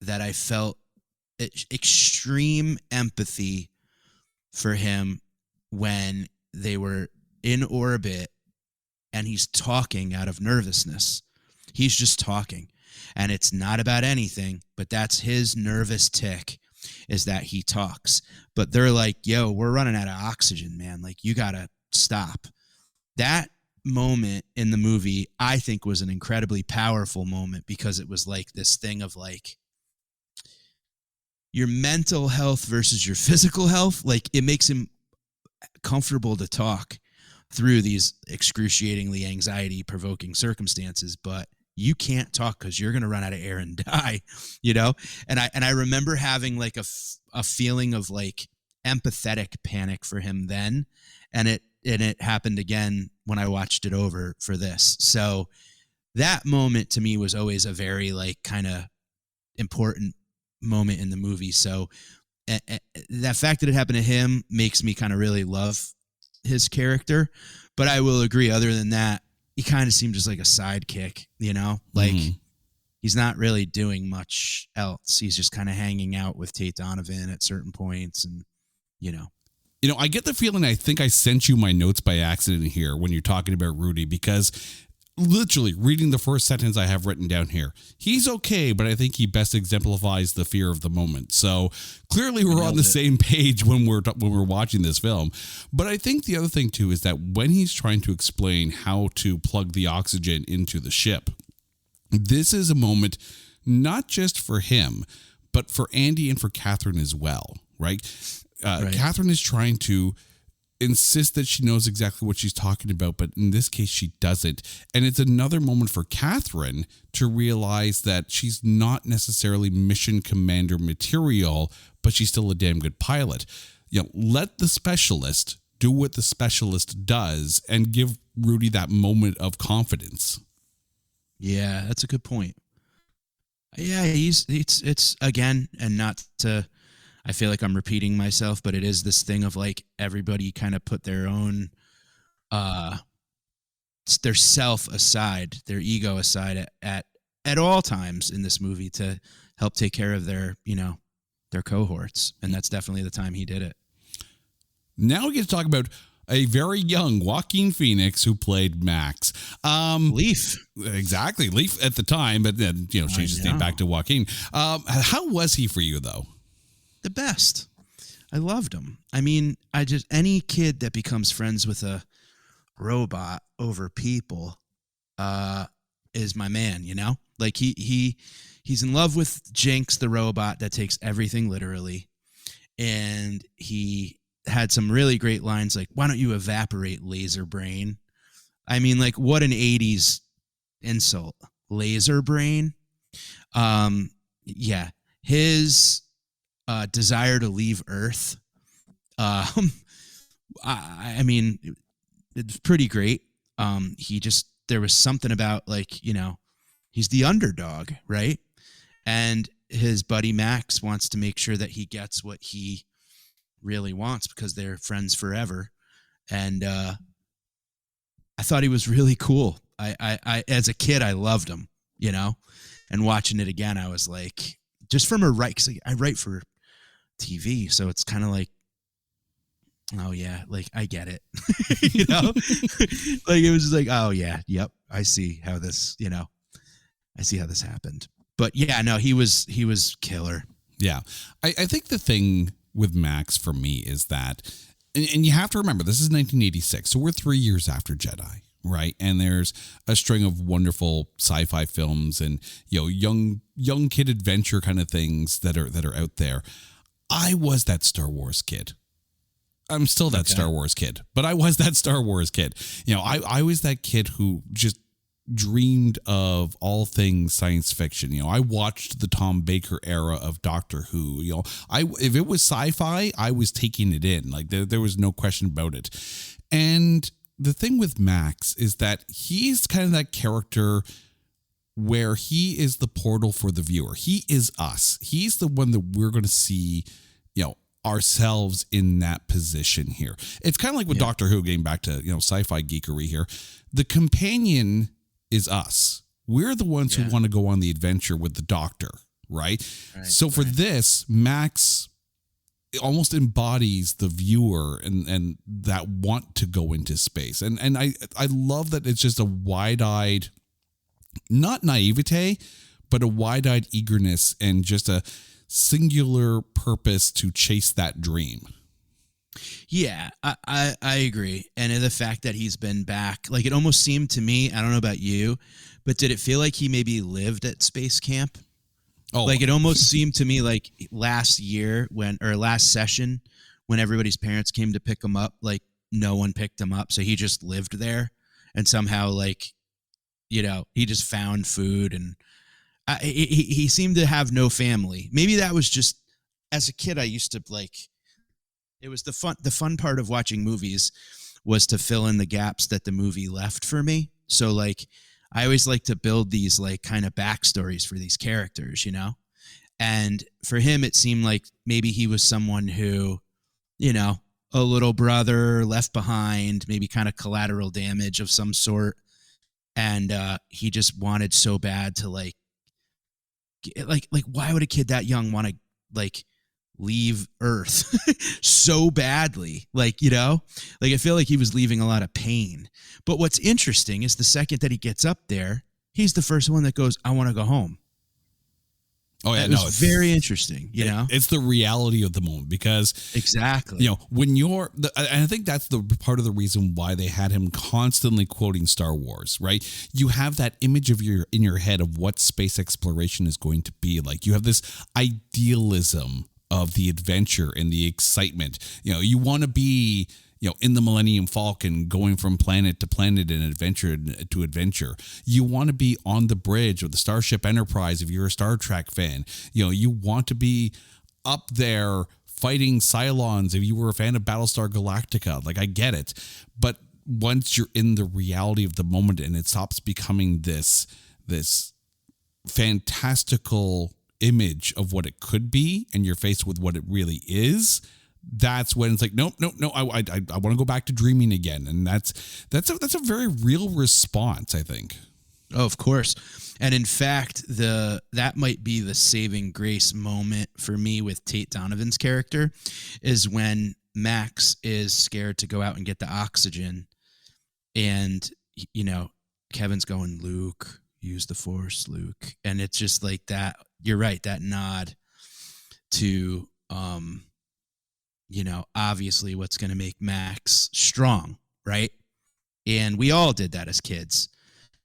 S4: that I felt extreme empathy for him when they were in orbit and he's talking out of nervousness. He's just talking, and it's not about anything, but that's his nervous tick, is that he talks. But they're like, yo, we're running out of oxygen, man. Like, you got to stop. That moment in the movie, I think, was an incredibly powerful moment, because it was like this thing of like your mental health versus your physical health. Like, it makes him comfortable to talk through these excruciatingly anxiety-provoking circumstances, but you can't talk because you're going to run out of air and die, And I remember having like a feeling of like empathetic panic for him then, and it happened again when I watched it over for this. So that moment to me was always a very like kind of important moment in the movie. So that fact that it happened to him makes me kind of really love his character. But I will agree, other than that, he kind of seemed just like a sidekick, like he's not really doing much else. He's just kind of hanging out with Tate Donovan at certain points, and
S3: I get the feeling, I think I sent you my notes by accident here when you're talking about Rudy, because literally reading the first sentence I have written down here, he's okay, but I think he best exemplifies the fear of the moment. So clearly we're on the same page when we're watching this film. But I think the other thing too is that when he's trying to explain how to plug the oxygen into the ship, this is a moment not just for him, but for Andy and for Catherine as well, right? Right. Catherine is trying to insist that she knows exactly what she's talking about, but in this case she doesn't. And it's another moment for Catherine to realize that she's not necessarily mission commander material, but she's still a damn good pilot. Let the specialist do what the specialist does, and give Rudy that moment of confidence.
S4: Yeah, that's a good point. Yeah, it's again, and not to, I feel like I'm repeating myself, but it is this thing of like everybody kind of put their own, their self aside, their ego aside at all times in this movie to help take care of their, their cohorts. And that's definitely the time he did it.
S3: Now we get to talk about a very young Joaquin Phoenix who played Max.
S4: Leaf.
S3: Exactly. Leaf at the time, but then, changed his name back to Joaquin. How was he for you, though?
S4: The best. I loved him. I mean, any kid that becomes friends with a robot over people is my man, Like he's in love with Jinx, the robot that takes everything literally. And he had some really great lines like, why don't you evaporate, laser brain? I mean, like, what an 80s insult. Laser brain. Yeah. His desire to leave Earth. I mean, it's pretty great. There was something about like, he's the underdog, right? And his buddy Max wants to make sure that he gets what he really wants because they're friends forever. And I thought he was really cool. I as a kid, I loved him, and watching it again, I was like, just from a write, because I write for TV, so it's kind of like oh yeah, like I get it. You know, like it was just like, oh yeah, yep, I see how this, I see how this happened. But yeah, no, he was killer.
S3: Yeah. I think the thing with Max for me is that, and you have to remember, this is 1986, so we're 3 years after Jedi, right? And there's a string of wonderful sci-fi films and, young kid adventure kind of things that are out there. I was that Star Wars kid. I'm still that Star Wars kid, but I was that Star Wars kid. I was that kid who just dreamed of all things science fiction. I watched the Tom Baker era of Doctor Who. If it was sci-fi, I was taking it in. Like there was no question about it. And the thing with Max is that he's kind of that character where he is the portal for the viewer. He is us. He's the one that we're going to see, ourselves in that position here. It's kind of like with Doctor Who, getting back to, sci-fi geekery here. The companion is us. We're the ones who want to go on the adventure with the Doctor, right? So for this, Max almost embodies the viewer and that want to go into space. And I love that it's just a wide-eyed, not naivete, but a wide-eyed eagerness and just a singular purpose to chase that dream.
S4: Yeah, I agree. And the fact that he's been back, like it almost seemed to me, I don't know about you, but did it feel like he maybe lived at SpaceCamp? Oh, like it almost seemed to me like last session when everybody's parents came to pick him up, like no one picked him up. So he just lived there and somehow he just found food and he seemed to have no family. Maybe that was just, as a kid, I used to it was the fun part of watching movies was to fill in the gaps that the movie left for me. So I always like to build these kind of backstories for these characters, and for him, it seemed like maybe he was someone who, a little brother left behind, maybe kind of collateral damage of some sort. And he just wanted so bad to why would a kid that young want to leave Earth so badly? I feel like he was leaving a lot of pain. But what's interesting is the second that he gets up there, he's the first one that goes, I want to go home.
S3: Oh yeah,
S4: it's very interesting.
S3: It's the reality of the moment because
S4: exactly.
S3: When you're, and I think that's the part of the reason why they had him constantly quoting Star Wars, right? You have that image in your head of what space exploration is going to be like. You have this idealism of the adventure and the excitement. You want to be, in the Millennium Falcon, going from planet to planet and adventure to adventure. You want to be on the bridge of the Starship Enterprise if you're a Star Trek fan. You want to be up there fighting Cylons if you were a fan of Battlestar Galactica. I get it. But once you're in the reality of the moment and it stops becoming this fantastical image of what it could be and you're faced with what it really is, that's when it's like, no, I want to go back to dreaming again. And that's a very real response, I think.
S4: Oh, of course. And in fact, that might be the saving grace moment for me with Tate Donovan's character is when Max is scared to go out and get the oxygen. And, Kevin's going, Luke, use the Force, Luke. And it's just like that. You're right. That nod to, obviously what's going to make Max strong, right? And we all did that as kids.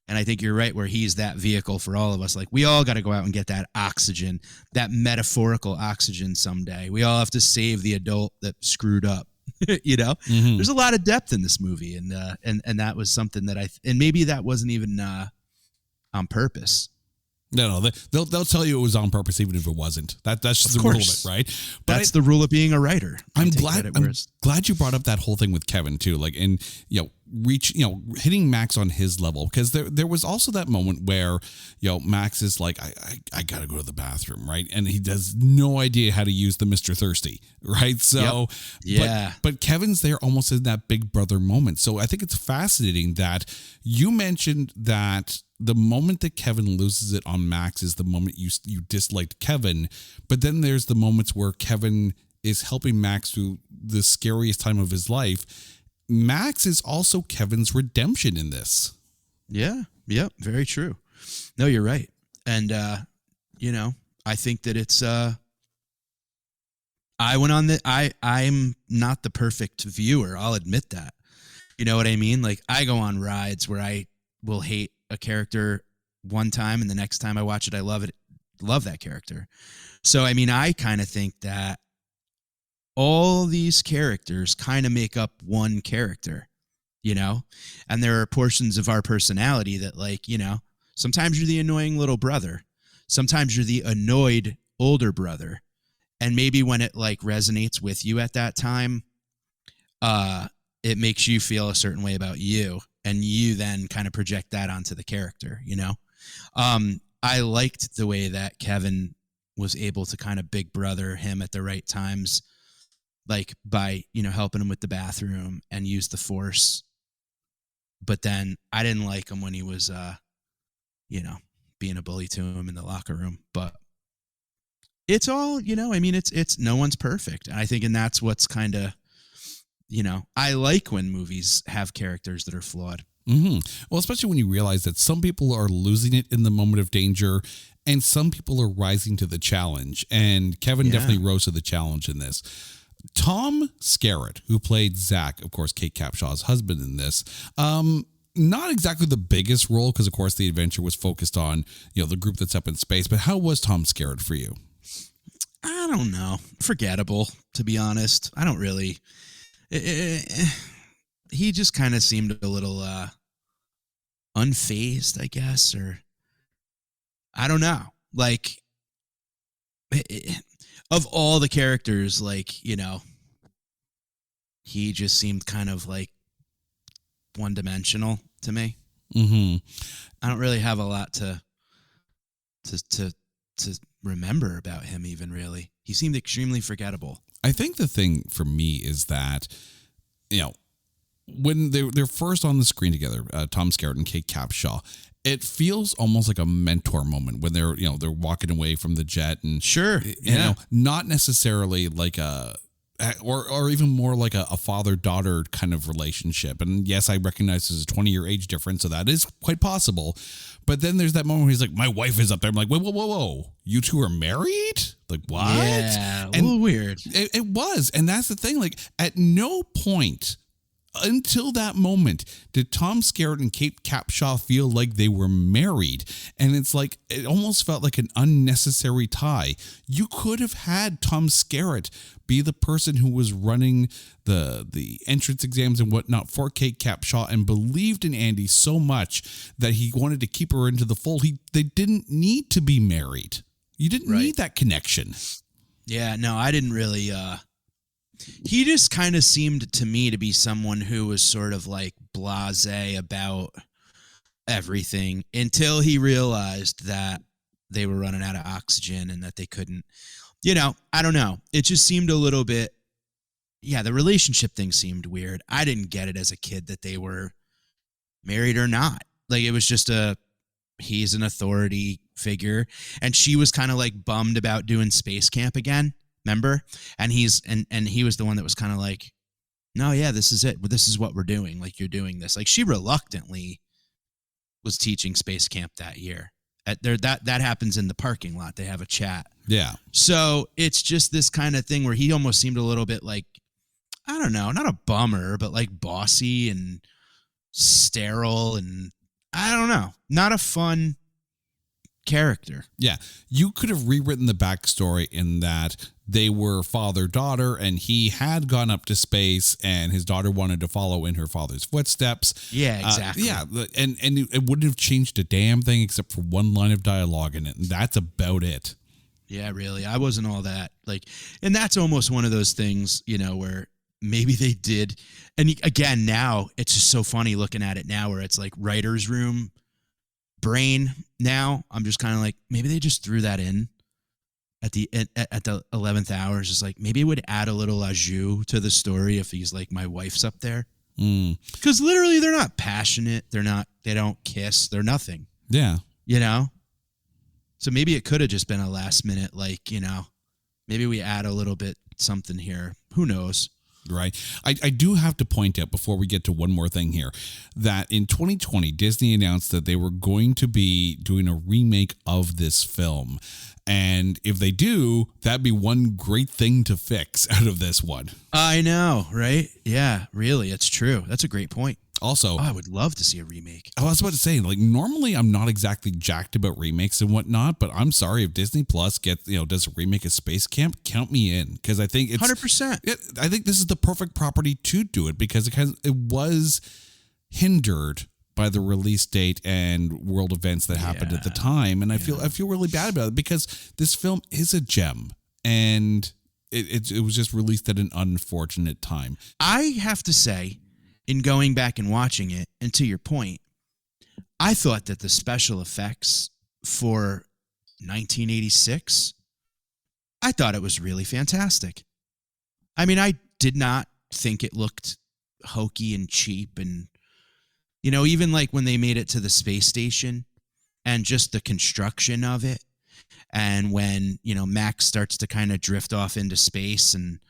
S4: And I think you're right where he's that vehicle for all of us. We all got to go out and get that oxygen, that metaphorical oxygen someday. We all have to save the adult that screwed up.
S3: Mm-hmm.
S4: There's a lot of depth in this movie. And that was something that and maybe that wasn't even on purpose.
S3: No, they'll tell you it was on purpose, even if it wasn't. That's just the rule of it, right? But
S4: that's the rule of being a writer.
S3: I'm glad you brought up that whole thing with Kevin too, hitting Max on his level, because there was also that moment where Max is like, I gotta go to the bathroom, right? And he has no idea how to use the Mr. Thirsty, right? So
S4: yeah,
S3: but Kevin's there almost in that big brother moment. So I think it's fascinating that you mentioned that the moment that Kevin loses it on Max is the moment you disliked Kevin, but then there's the moments where Kevin is helping Max through the scariest time of his life, Max is also Kevin's redemption in this.
S4: Yeah. Yep. Very true. No, you're right. And, I think that it's, I'm not the perfect viewer. I'll admit that. You know what I mean? Like, I go on rides where I will hate a character one time, and the next time I watch it, I love that character. So, I mean, I kind of think that all these characters kind of make up one character, and there are portions of our personality that, like, sometimes you're the annoying little brother. Sometimes you're the annoyed older brother. And maybe when it like resonates with you at that time, it makes you feel a certain way about you, and you then kind of project that onto the character, I liked the way that Kevin was able to kind of big brother him at the right times, like by, helping him with the bathroom and use the force. But then I didn't like him when he was, being a bully to him in the locker room. But it's all, it's no one's perfect. And I think, and that's what's kind of, I like when movies have characters that are flawed.
S3: Mm-hmm. Well, especially when you realize that some people are losing it in the moment of danger and some people are rising to the challenge. And Kevin definitely rose to the challenge in this. Tom Skerritt, who played Zach, of course, Kate Capshaw's husband in this, not exactly the biggest role because, of course, the adventure was focused on, the group that's up in space. But how was Tom Skerritt for you?
S4: I don't know. Forgettable, to be honest. I don't really. He just kind of seemed a little unfazed, I guess, or I don't know. Like, of all the characters, like, he just seemed kind of like one-dimensional to me.
S3: Mm-hmm.
S4: I don't really have a lot to remember about him, even, really. He seemed extremely forgettable.
S3: I think the thing for me is that, when they're first on the screen together, Tom Skerritt and Kate Capshaw, it feels almost like a mentor moment when they're walking away from the jet, and
S4: sure,
S3: not necessarily like or even more like a father-daughter kind of relationship. And yes, I recognize there's a 20-year age difference, so that is quite possible. But then there's that moment where he's like, my wife is up there. I'm like, whoa. You two are married? Like, what?
S4: Yeah, a little weird.
S3: It was. And that's the thing. Like, at no point until that moment did Tom Skerritt and Kate Capshaw feel like they were married. And it's like, it almost felt like an unnecessary tie. You could have had Tom Skerritt be the person who was running the entrance exams and whatnot for Kate Capshaw and believed in Andy so much that he wanted to keep her into the fold. They didn't need to be married. You didn't need that connection.
S4: Yeah, no, I didn't really. He just kind of seemed to me to be someone who was sort of like blasé about everything until he realized that they were running out of oxygen and that they couldn't, I don't know. It just seemed a little bit, the relationship thing seemed weird. I didn't get it as a kid that they were married or not. Like, it was just he's an authority figure, and she was kind of like bummed about doing SpaceCamp again. Remember? And he was the one that was kind of like, no, yeah, this is it. This is what we're doing. Like, you're doing this. Like, she reluctantly was teaching SpaceCamp that year. That happens in the parking lot. They have a chat.
S3: Yeah.
S4: So it's just this kind of thing where he almost seemed a little bit like, I don't know, not a bummer, but like bossy and sterile, and I don't know, not a fun character.
S3: Yeah. You could have rewritten the backstory in that they were father-daughter, and he had gone up to space, and his daughter wanted to follow in her father's footsteps.
S4: Yeah, exactly.
S3: And it wouldn't have changed a damn thing except for one line of dialogue in it, and that's about it.
S4: Yeah, really. I wasn't all that like, and that's almost one of those things, where maybe they did. And again, now it's just so funny looking at it now, where it's like writer's room brain. Now I'm just kind of like, maybe they just threw that in at the 11th hour. It's just like, maybe it would add a little au jus to the story if he's like, my wife's up there. Because literally they're not passionate. They don't kiss. They're nothing.
S3: Yeah.
S4: So maybe it could have just been a last minute, like, maybe we add a little bit something here. Who knows?
S3: Right. I do have to point out before we get to one more thing here that in 2020, Disney announced that they were going to be doing a remake of this film. And if they do, that'd be one great thing to fix out of this one.
S4: I know, right? Yeah, really. It's true. That's a great point.
S3: Also,
S4: I would love to see a remake.
S3: I was about to say, like, normally I'm not exactly jacked about remakes and whatnot, but I'm sorry if Disney Plus does a remake of SpaceCamp, count me in, because I think it's
S4: 100%.
S3: I think this is the perfect property to do it because it was hindered by the release date and world events that happened at the time, and I feel really bad about it because this film is a gem and it was just released at an unfortunate time.
S4: I have to say, in going back and watching it, and to your point, I thought that the special effects for 1986, I thought it was really fantastic. I mean, I did not think it looked hokey and cheap. And, even like when they made it to the space station and just the construction of it. And when, Max starts to kind of drift off into space and,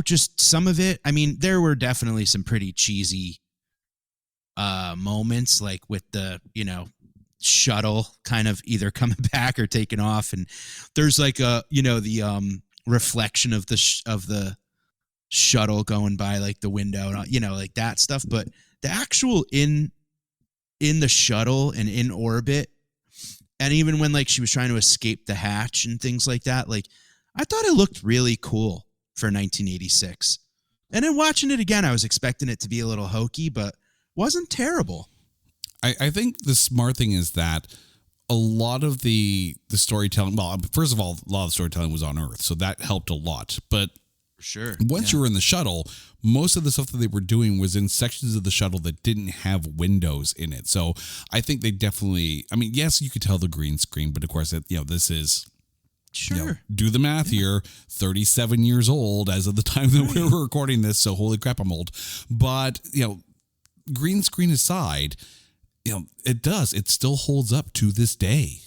S4: just some of it. I mean, there were definitely some pretty cheesy moments, like with the, shuttle kind of either coming back or taking off. And there's like the reflection of the shuttle going by like the window, like that stuff. But the actual in the shuttle and in orbit, and even when like she was trying to escape the hatch and things like that, like I thought it looked really cool for 1986. And then watching it again, I was expecting it to be a little hokey, but wasn't terrible.
S3: I think the smart thing is that a lot of the storytelling, well, first of all, a lot of the storytelling was on Earth, so that helped a lot. But
S4: For sure.
S3: once you were in the shuttle, most of the stuff that they were doing was in sections of the shuttle that didn't have windows in it. So I think they definitely, I mean, yes, you could tell the green screen, but of course, this is,
S4: Sure.
S3: do the math here, 37 years old as of the time that we were recording this. So holy crap, I'm old. But, green screen aside, it still holds up to this day.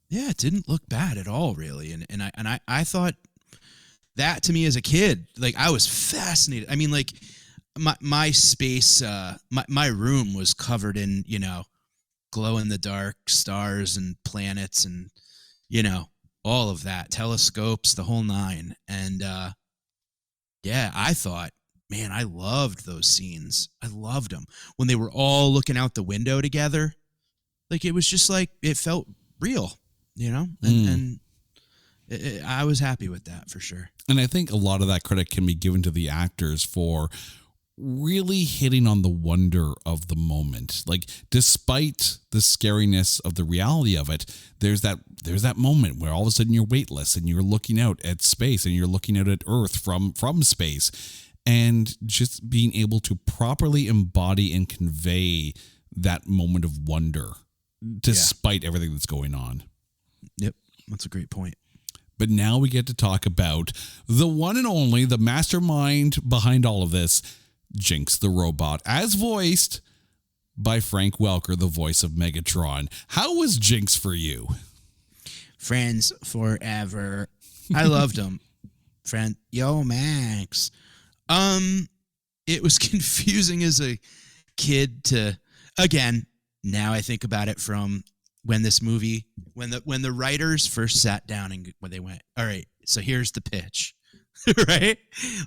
S4: Yeah, it didn't look bad at all, really. And I thought that, to me as a kid, like I was fascinated. I mean, like my space, my room was covered in, glow in the dark stars and planets and, all of that, telescopes, the whole nine. And I thought, man, I loved those scenes. I loved them when they were all looking out the window together. Like it was just like it felt real, and I was happy with that for sure.
S3: And I think a lot of that credit can be given to the actors for really hitting on the wonder of the moment. Like, despite the scariness of the reality of it, there's that moment where all of a sudden you're weightless and you're looking out at space and you're looking out at Earth from space, and just being able to properly embody and convey that moment of wonder despite everything that's going on.
S4: Yep, that's a great point.
S3: But now we get to talk about the one and only, the mastermind behind all of this, Jinx the robot, as voiced by Frank Welker, the voice of Megatron. How was Jinx for you?
S4: Friends forever. I loved him. Friend, yo, Max. It was confusing as a kid to, again, now I think about it from when this movie, when the writers first sat down and when they went, all right, so here's the pitch. Right?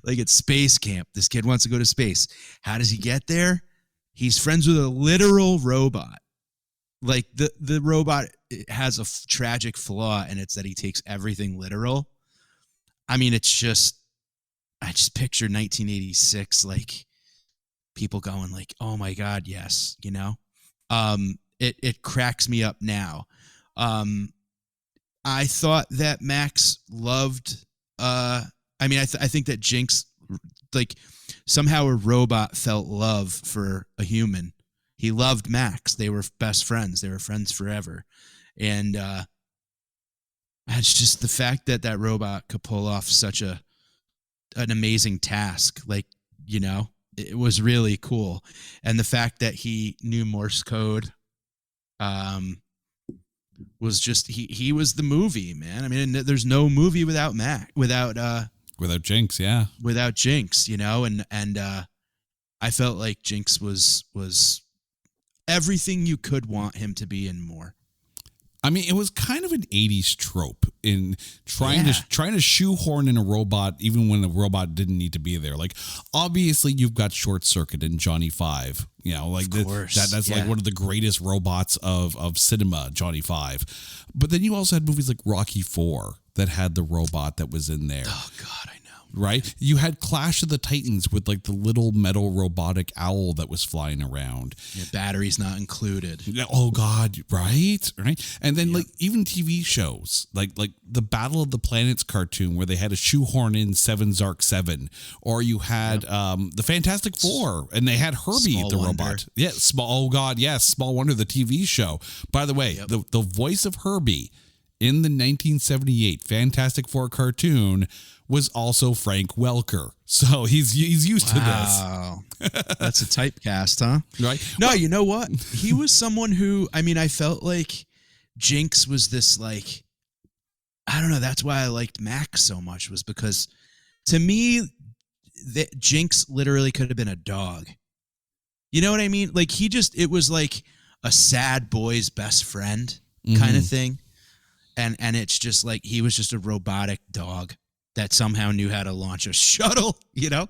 S4: Like it's SpaceCamp. This kid wants to go to space. How does he get there? He's friends with a literal robot. Like the robot has a tragic flaw, and it's that he takes everything literal. I mean, I just picture 1986, like people going like, oh my God, yes. It cracks me up now. I thought that Max loved, I think that Jinx, like somehow a robot felt love for a human. He loved Max. They were best friends. They were friends forever. And it's just the fact that robot could pull off such an amazing task. Like, it was really cool. And the fact that he knew Morse code was just, he was the movie, man. I mean, there's no movie without
S3: Without Jinx, yeah.
S4: Without Jinx, you know, and I felt like Jinx was everything you could want him to be and more.
S3: I mean, it was kind of an 80s trope in trying to shoehorn in a robot even when the robot didn't need to be there. Like, obviously, you've got Short Circuit and Johnny Five. You know, like that's like one of the greatest robots of cinema, Johnny Five. But then you also had movies like Rocky IV that had the robot that was in there.
S4: Oh, God, I know.
S3: Right? You had Clash of the Titans with like the little metal robotic owl that was flying around.
S4: Yeah, batteries not included.
S3: Oh God, right? And then like even TV shows, like the Battle of the Planets cartoon where they had a shoehorn in Seven Zark 7, or you had the Fantastic Four and they had Herbie
S4: Small
S3: the
S4: Wonder.
S3: robot. Yeah, Small Wonder, the TV show. By the way, the voice of Herbie in the 1978 Fantastic Four cartoon was also Frank Welker. So he's used to this.
S4: Wow. That's a typecast, huh?
S3: Right?
S4: No, you know what? He was someone who, I mean, I felt like Jinx was this, like, I don't know, that's why I liked Max so much, was because to me, Jinx literally could have been a dog. You know what I mean? Like, it was like a sad boy's best friend kind of thing. And it's just like, he was just a robotic dog that somehow knew how to launch a shuttle, you know?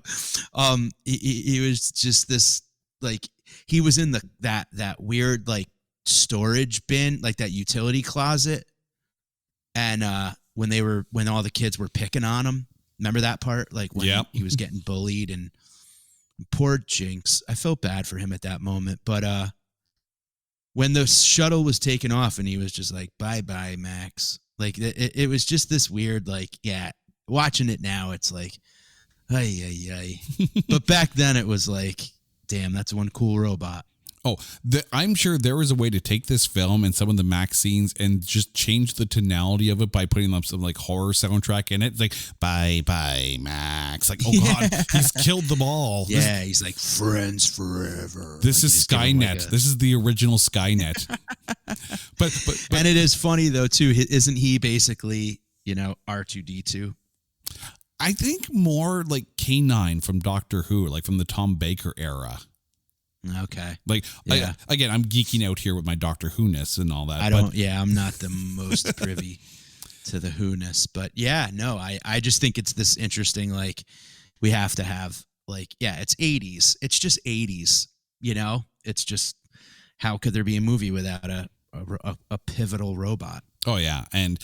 S4: He was just this, like, he was in that weird, like, storage bin, like that utility closet. And when all the kids were picking on him, remember that part? Like when he was getting bullied, and poor Jinx. I felt bad for him at that moment. But when the shuttle was taken off and he was just like, bye-bye, Max. Like, it was just this weird, like, watching it now, it's like, ay. But back then it was like, damn, that's one cool robot.
S3: Oh, I'm sure there was a way to take this film and some of the Max scenes and just change the tonality of it by putting up some like horror soundtrack in it. It's like, bye, Max. Like, oh God, he's killed them all.
S4: Yeah, he's like, friends forever.
S3: This
S4: like,
S3: is Skynet. This is the original Skynet. but
S4: and it is funny though too. Isn't he basically, you know, R2D2?
S3: I think more like K9 from Doctor Who, like from the Tom Baker era.
S4: Okay.
S3: Like, again, I'm geeking out here with my Doctor Who-ness and all that.
S4: I'm not the most privy to the Who-ness, but I just think it's this interesting, like, we have to have, like, it's 80s. It's just 80s, you know? It's just, how could there be a movie without a pivotal robot?
S3: Oh, yeah. And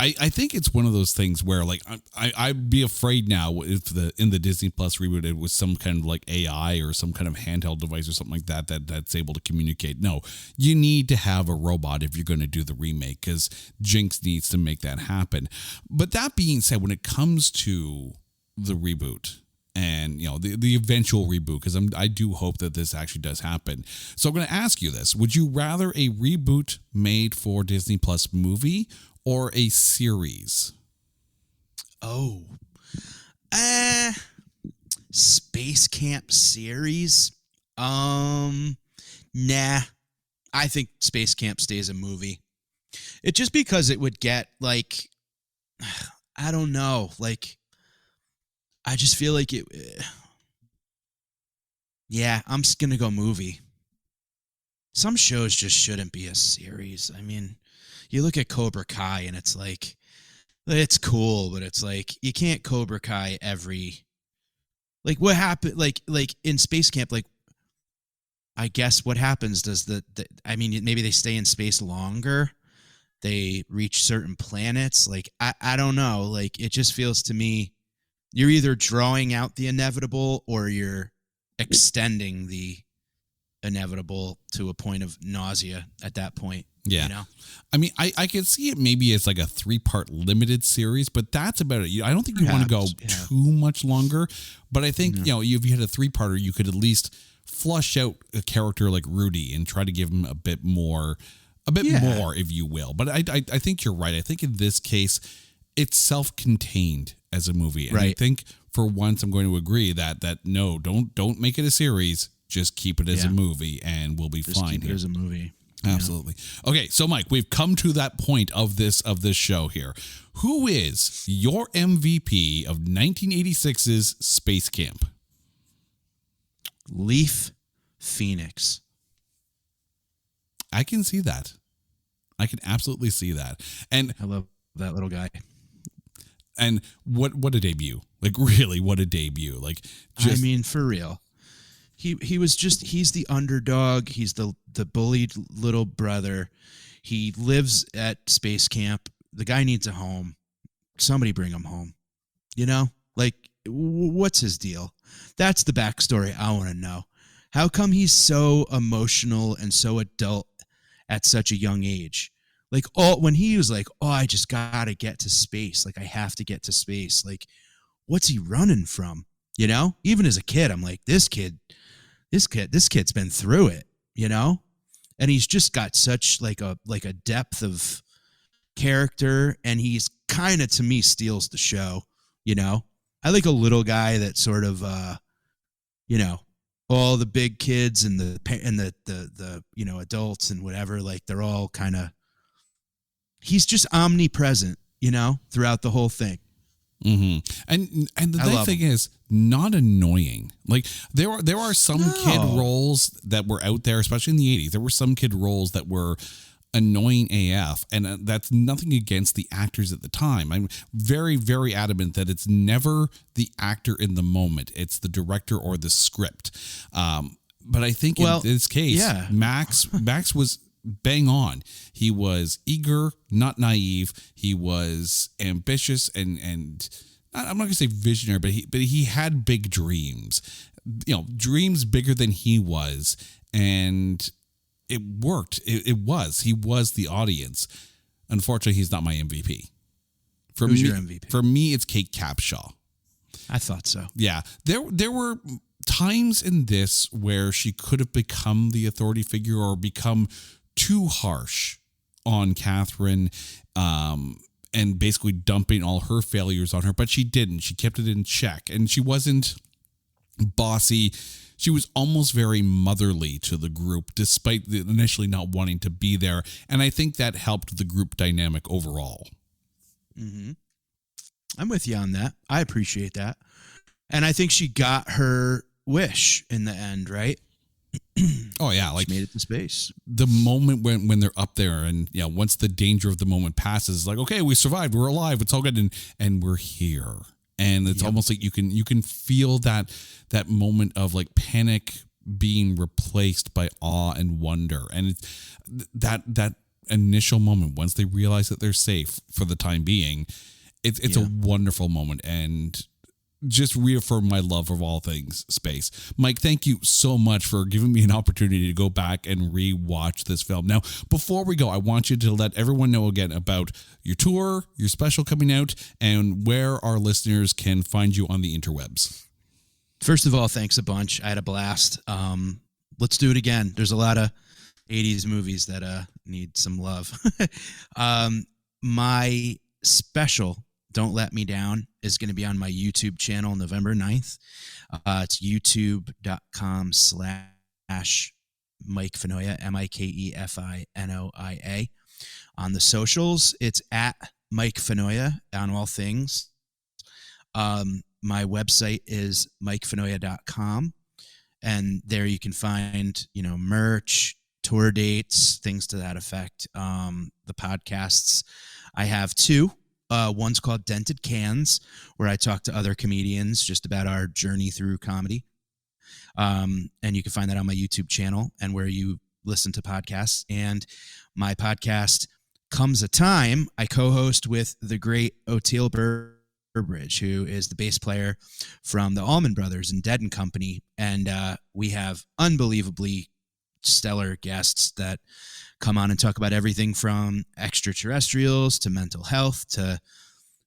S3: I think it's one of those things where, like, I'd be afraid now if in the Disney Plus reboot it was some kind of like AI or some kind of handheld device or something like that's able to communicate. No, you need to have a robot if you're going to do the remake, because Jinx needs to make that happen. But that being said, when it comes to the reboot and, you know, the eventual reboot, because I do hope that this actually does happen. So I'm going to ask you this: would you rather a reboot made for Disney Plus movie or a series?
S4: Oh, SpaceCamp series. Nah, I think SpaceCamp stays a movie. It just because it would get, like, I don't know, like, I just feel like it. I'm just gonna go movie. Some shows just shouldn't be a series. I mean, you look at Cobra Kai and it's like, it's cool, but it's like, you can't Cobra Kai every, like, what happened, like in SpaceCamp, like, I guess what happens does I mean, maybe they stay in space longer, they reach certain planets, like, I don't know, like, it just feels to me, you're either drawing out the inevitable or you're extending the inevitable to a point of nausea at that point.
S3: Yeah.
S4: You know?
S3: I mean, I could see it maybe as like a 3-part limited series, but that's about it. I don't think you want to go too much longer, but I think, you know, if you had a 3-parter, you could at least flush out a character like Rudy and try to give him a bit more, if you will. But I think you're right. I think in this case, it's self-contained as a movie. And I think for once I'm going to agree that no, don't make it a series. Just keep it as a movie and we'll be fine
S4: keep
S3: here.
S4: it as a movie.
S3: Absolutely. Okay, so Mike, we've come to that point of this show here. Who is your MVP of 1986's SpaceCamp?
S4: Leaf Phoenix.
S3: I can see that. I can absolutely see that. And
S4: I love that little guy.
S3: And what a debut. Like, really, what a debut. Like, just,
S4: I mean, for real. He was just, he's the underdog. He's the bullied little brother. He lives at SpaceCamp. The guy needs a home. Somebody bring him home. You know? Like, what's his deal? That's the backstory I want to know. How come he's so emotional and so adult at such a young age? Like, when he was like, I just gotta get to space. Like, I have to get to space. Like, what's he running from? You know? Even as a kid, I'm like, this kid's been through it, you know? And he's just got such like a depth of character, and he's kind of, to me, steals the show, you know? I like a little guy that sort of you know, all the big kids and the you know, adults and whatever, like, they're all kind of, he's just omnipresent, you know, throughout the whole thing.
S3: Mm-hmm. And the nice thing is, not annoying. Like, there are some kid roles that were out there, especially in the 80s. There were some kid roles that were annoying AF, and that's nothing against the actors at the time. I'm very, very adamant that it's never the actor in the moment. It's the director or the script. But I think in this case, yeah. Max was bang on. He was eager, not naive. He was ambitious and I'm not going to say visionary, but he had big dreams. You know, dreams bigger than he was, and it worked. He was the audience. Unfortunately, he's not my MVP.
S4: Who's your MVP?
S3: For me, it's Kate Capshaw.
S4: I thought so.
S3: Yeah, there were times in this where she could have become the authority figure or become too harsh on Catherine, and basically dumping all her failures on her, but she didn't. She kept it in check, and she wasn't bossy. She was almost very motherly to the group, despite initially not wanting to be there, and I think that helped the group dynamic overall.
S4: Mm-hmm. I'm with you on that. I appreciate that, and I think she got her wish in the end, right?
S3: Oh yeah, like,
S4: she made it to space.
S3: The moment when they're up there, and yeah, once the danger of the moment passes, like, okay, we survived, we're alive, it's all good, and we're here, and it's almost like you can feel that moment of like panic being replaced by awe and wonder, and it's that initial moment once they realize that they're safe for the time being, it's a wonderful moment, and just reaffirm my love of all things space. Mike, thank you so much for giving me an opportunity to go back and re-watch this film. Now, before we go, I want you to let everyone know again about your tour, your special coming out, and where our listeners can find you on the interwebs.
S4: First of all, thanks a bunch. I had a blast. Let's do it again. There's a lot of 80s movies that need some love. My special, Don't Let Me Down, is going to be on my YouTube channel November 9th. It's youtube.com/Mike Finoia, MikeFinoia. On the socials, it's at Mike Finoia on all things. My website is MikeFinoia.com, and there you can find, merch, tour dates, things to that effect. The podcasts, I have two. One's called Dented Cans, where I talk to other comedians just about our journey through comedy. And you can find that on my YouTube channel and where you listen to podcasts. And my podcast, Comes a Time, I co-host with the great Oteil Burbridge, who is the bass player from the Allman Brothers and Dead and Company. And we have unbelievably stellar guests that come on and talk about everything from extraterrestrials to mental health to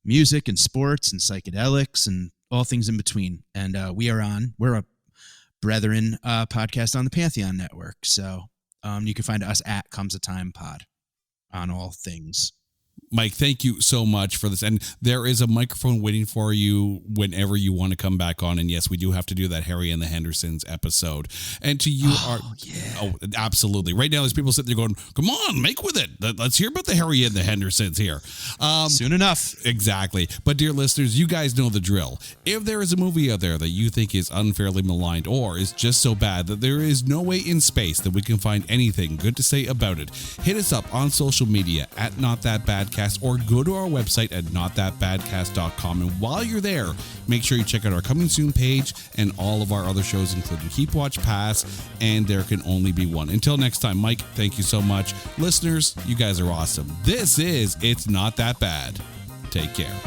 S4: music and sports and psychedelics and all things in between. And we're a brethren podcast on the Pantheon Network. So you can find us at Comes a Time Pod on all things.
S3: Mike, thank you so much for this. And there is a microphone waiting for you whenever you want to come back on. And yes, we do have to do that Harry and the Hendersons episode. And to you, absolutely. Right now, there's people sitting there going, come on, make with it. Let's hear about the Harry and the Hendersons here.
S4: Soon enough.
S3: Exactly. But dear listeners, you guys know the drill. If there is a movie out there that you think is unfairly maligned or is just so bad that there is no way in space that we can find anything good to say about it, hit us up on social media at NotThatBadCast or go to our website at notthatbadcast.com. And while you're there, make sure you check out our Coming Soon page and all of our other shows, including Keep Watch Pass and There Can Only Be One. Until next time, Mike, thank you so much. Listeners, you guys are awesome. This is It's Not That Bad. Take care.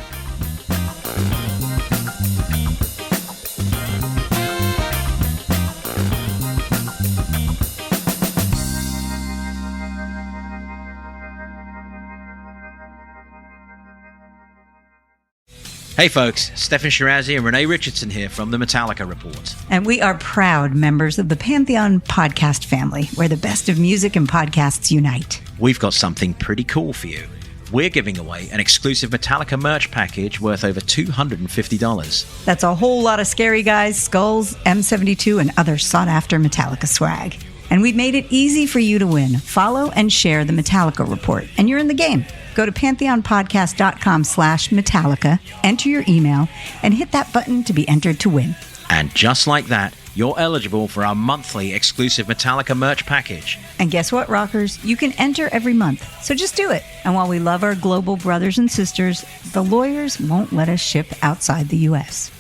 S6: Hey folks, Stefan Shirazi and Renee Richardson here from the Metallica Report.
S7: And we are proud members of the Pantheon podcast family, where the best of music and podcasts unite.
S6: We've got something pretty cool for you. We're giving away an exclusive Metallica merch package worth over $250.
S7: That's a whole lot of Scary Guys, Skulls, M72, and other sought-after Metallica swag. And we've made it easy for you to win. Follow and share the Metallica Report, and you're in the game. Go to pantheonpodcast.com/Metallica, enter your email, and hit that button to be entered to win.
S6: And just like that, you're eligible for our monthly exclusive Metallica merch package.
S7: And guess what, rockers? You can enter every month, so just do it. And while we love our global brothers and sisters, the lawyers won't let us ship outside the U.S.